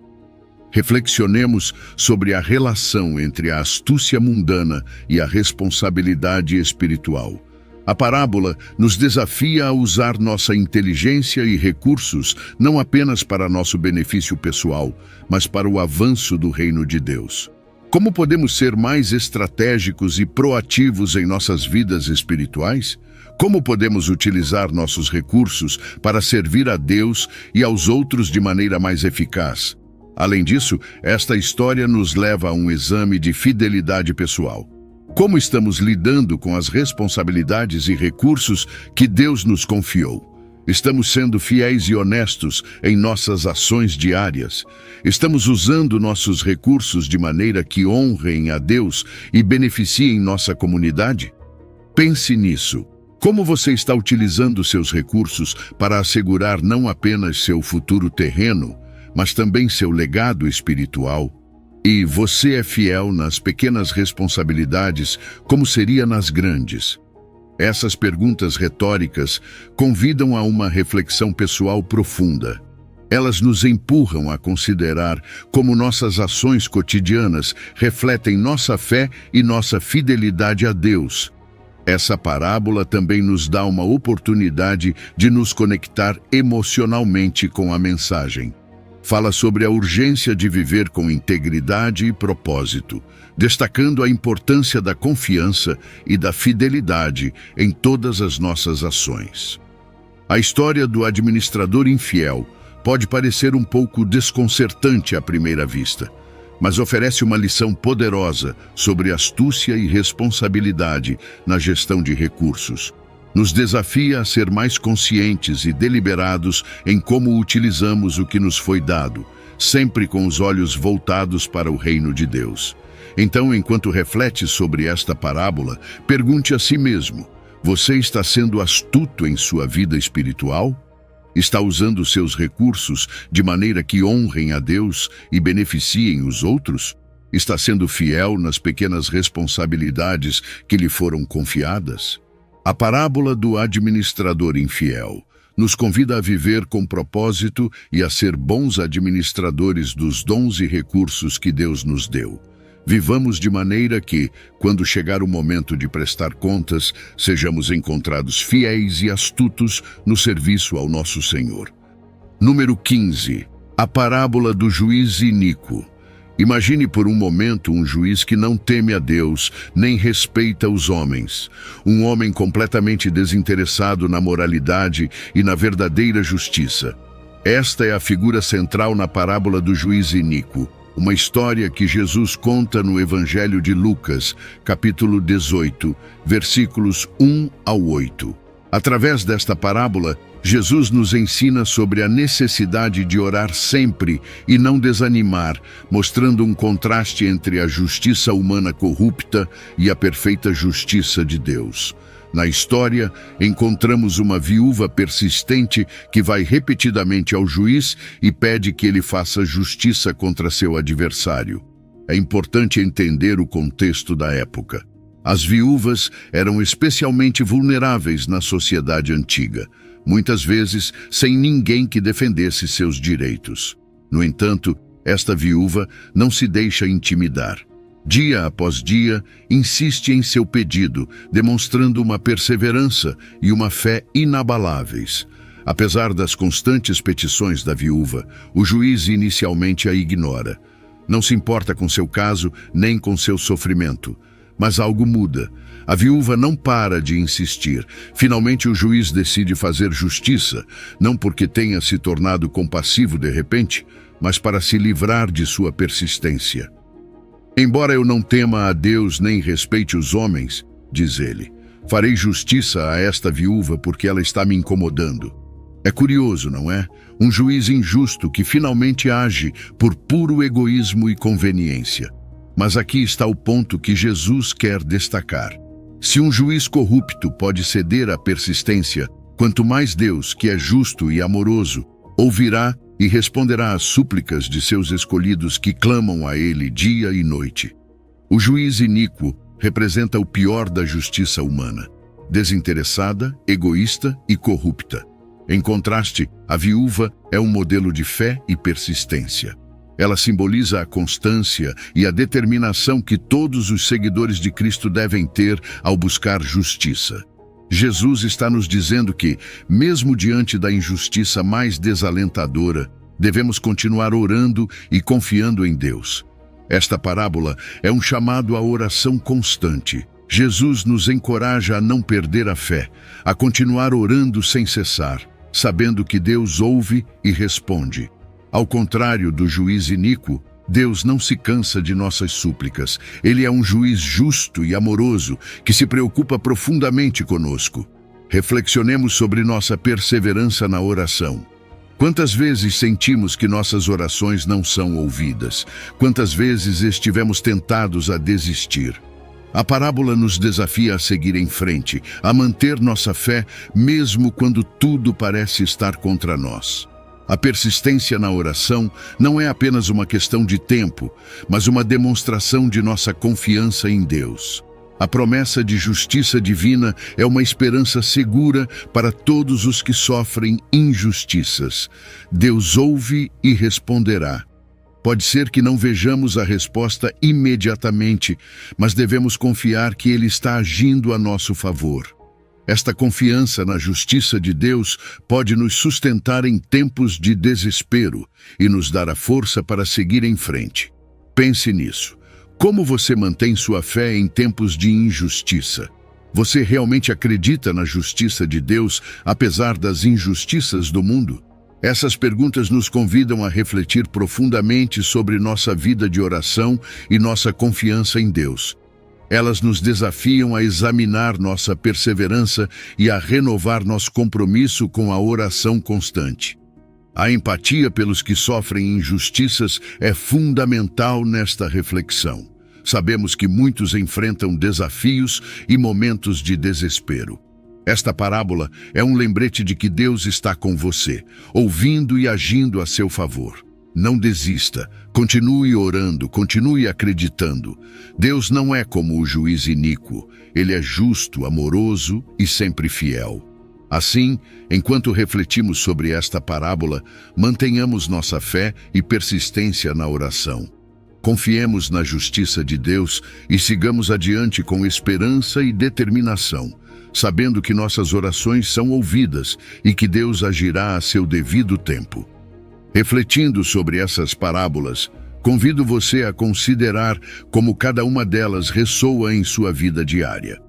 Reflexionemos sobre a relação entre a astúcia mundana e a responsabilidade espiritual. A parábola nos desafia a usar nossa inteligência e recursos não apenas para nosso benefício pessoal, mas para o avanço do reino de Deus. Como podemos ser mais estratégicos e proativos em nossas vidas espirituais? Como podemos utilizar nossos recursos para servir a Deus e aos outros de maneira mais eficaz? Além disso, esta história nos leva a um exame de fidelidade pessoal. Como estamos lidando com as responsabilidades e recursos que Deus nos confiou? Estamos sendo fiéis e honestos em nossas ações diárias? Estamos usando nossos recursos de maneira que honrem a Deus e beneficiem nossa comunidade? Pense nisso. Como você está utilizando seus recursos para assegurar não apenas seu futuro terreno, mas também seu legado espiritual? E você é fiel nas pequenas responsabilidades, como seria nas grandes? Essas perguntas retóricas convidam a uma reflexão pessoal profunda. Elas nos empurram a considerar como nossas ações cotidianas refletem nossa fé e nossa fidelidade a Deus. Essa parábola também nos dá uma oportunidade de nos conectar emocionalmente com a mensagem. Fala sobre a urgência de viver com integridade e propósito, destacando a importância da confiança e da fidelidade em todas as nossas ações. A história do administrador infiel pode parecer um pouco desconcertante à primeira vista. mas oferece uma lição poderosa sobre astúcia e responsabilidade na gestão de recursos. Nos desafia a ser mais conscientes e deliberados em como utilizamos o que nos foi dado, sempre com os olhos voltados para o reino de Deus. Então, enquanto reflete sobre esta parábola, pergunte a si mesmo: você está sendo astuto em sua vida espiritual? Está usando seus recursos de maneira que honrem a Deus e beneficiem os outros? Está sendo fiel nas pequenas responsabilidades que lhe foram confiadas? A parábola do administrador infiel nos convida a viver com propósito e a ser bons administradores dos dons e recursos que Deus nos deu. Vivamos de maneira que, quando chegar o momento de prestar contas, sejamos encontrados fiéis e astutos no serviço ao nosso Senhor. Número 15. A parábola do juiz iníquo. Imagine por um momento um juiz que não teme a Deus, nem respeita os homens. Um homem completamente desinteressado na moralidade e na verdadeira justiça. Esta é a figura central na parábola do juiz iníquo, uma história que Jesus conta no Evangelho de Lucas, capítulo 18, versículos 1 ao 8. Através desta parábola, Jesus nos ensina sobre a necessidade de orar sempre e não desanimar, mostrando um contraste entre a justiça humana corrupta e a perfeita justiça de Deus. Na história, encontramos uma viúva persistente que vai repetidamente ao juiz e pede que ele faça justiça contra seu adversário. É importante entender o contexto da época. As viúvas eram especialmente vulneráveis na sociedade antiga, muitas vezes sem ninguém que defendesse seus direitos. No entanto, esta viúva não se deixa intimidar. Dia após dia, insiste em seu pedido, demonstrando uma perseverança e uma fé inabaláveis. Apesar das constantes petições da viúva, o juiz inicialmente a ignora. Não se importa com seu caso nem com seu sofrimento. Mas algo muda. A viúva não para de insistir. Finalmente o juiz decide fazer justiça, não porque tenha se tornado compassivo de repente, mas para se livrar de sua persistência. Embora eu não tema a Deus nem respeite os homens, diz ele, farei justiça a esta viúva porque ela está me incomodando. É curioso, não é? Um juiz injusto que finalmente age por puro egoísmo e conveniência. Mas aqui está o ponto que Jesus quer destacar. Se um juiz corrupto pode ceder à persistência, quanto mais Deus, que é justo e amoroso, ouvirá e responderá às súplicas de seus escolhidos que clamam a Ele dia e noite. O juiz iníquo representa o pior da justiça humana, desinteressada, egoísta e corrupta. Em contraste, a viúva é um modelo de fé e persistência. Ela simboliza a constância e a determinação que todos os seguidores de Cristo devem ter ao buscar justiça. Jesus está nos dizendo que, mesmo diante da injustiça mais desalentadora, devemos continuar orando e confiando em Deus. Esta parábola é um chamado à oração constante. Jesus nos encoraja a não perder a fé, a continuar orando sem cessar, sabendo que Deus ouve e responde. Ao contrário do juiz iníquo, Deus não se cansa de nossas súplicas. Ele é um juiz justo e amoroso que se preocupa profundamente conosco. Reflexionemos sobre nossa perseverança na oração. Quantas vezes sentimos que nossas orações não são ouvidas? Quantas vezes estivemos tentados a desistir? A parábola nos desafia a seguir em frente, a manter nossa fé mesmo quando tudo parece estar contra nós. A persistência na oração não é apenas uma questão de tempo, mas uma demonstração de nossa confiança em Deus. A promessa de justiça divina é uma esperança segura para todos os que sofrem injustiças. Deus ouve e responderá. Pode ser que não vejamos a resposta imediatamente, mas devemos confiar que Ele está agindo a nosso favor. Esta confiança na justiça de Deus pode nos sustentar em tempos de desespero e nos dar a força para seguir em frente. Pense nisso. Como você mantém sua fé em tempos de injustiça? Você realmente acredita na justiça de Deus, apesar das injustiças do mundo? Essas perguntas nos convidam a refletir profundamente sobre nossa vida de oração e nossa confiança em Deus. Elas nos desafiam a examinar nossa perseverança e a renovar nosso compromisso com a oração constante. A empatia pelos que sofrem injustiças é fundamental nesta reflexão. Sabemos que muitos enfrentam desafios e momentos de desespero. Esta parábola é um lembrete de que Deus está com você, ouvindo e agindo a seu favor. Não desista, continue orando, continue acreditando. Deus não é como o juiz iníquo, ele é justo, amoroso e sempre fiel. Assim, enquanto refletimos sobre esta parábola, mantenhamos nossa fé e persistência na oração. Confiemos na justiça de Deus e sigamos adiante com esperança e determinação, sabendo que nossas orações são ouvidas e que Deus agirá a seu devido tempo. Refletindo sobre essas parábolas, convido você a considerar como cada uma delas ressoa em sua vida diária.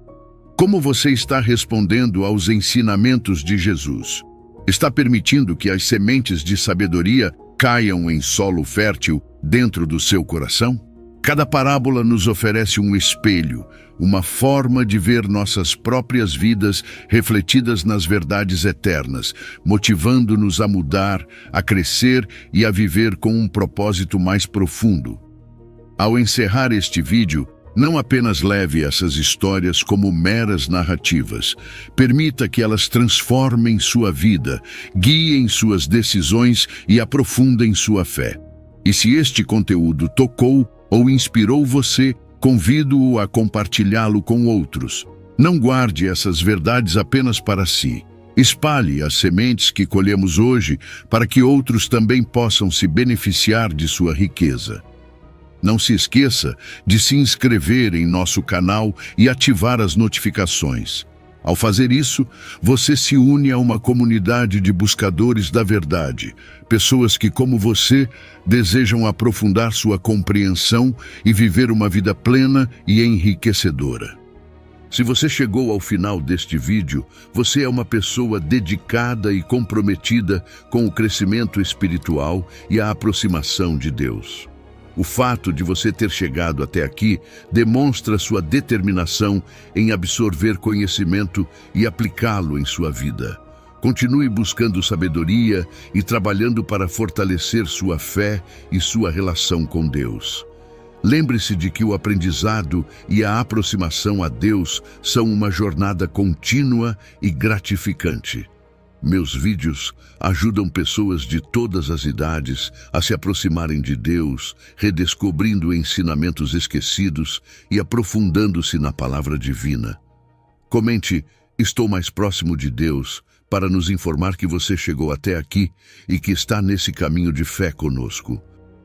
Como você está respondendo aos ensinamentos de Jesus? Está permitindo que as sementes de sabedoria caiam em solo fértil dentro do seu coração? Cada parábola nos oferece um espelho, uma forma de ver nossas próprias vidas refletidas nas verdades eternas, motivando-nos a mudar, a crescer e a viver com um propósito mais profundo. Ao encerrar este vídeo, não apenas leve essas histórias como meras narrativas. Permita que elas transformem sua vida, guiem suas decisões e aprofundem sua fé. E se este conteúdo tocou ou inspirou você, convido-o a compartilhá-lo com outros. Não guarde essas verdades apenas para si. Espalhe as sementes que colhemos hoje para que outros também possam se beneficiar de sua riqueza. Não se esqueça de se inscrever em nosso canal e ativar as notificações. Ao fazer isso, você se une a uma comunidade de buscadores da verdade, pessoas que, como você, desejam aprofundar sua compreensão e viver uma vida plena e enriquecedora. Se você chegou ao final deste vídeo, você é uma pessoa dedicada e comprometida com o crescimento espiritual e a aproximação de Deus. O fato de você ter chegado até aqui demonstra sua determinação em absorver conhecimento e aplicá-lo em sua vida. Continue buscando sabedoria e trabalhando para fortalecer sua fé e sua relação com Deus. Lembre-se de que o aprendizado e a aproximação a Deus são uma jornada contínua e gratificante. Meus vídeos ajudam pessoas de todas as idades a se aproximarem de Deus, redescobrindo ensinamentos esquecidos e aprofundando-se na palavra divina. Comente "Estou mais próximo de Deus" para nos informar que você chegou até aqui e que está nesse caminho de fé conosco.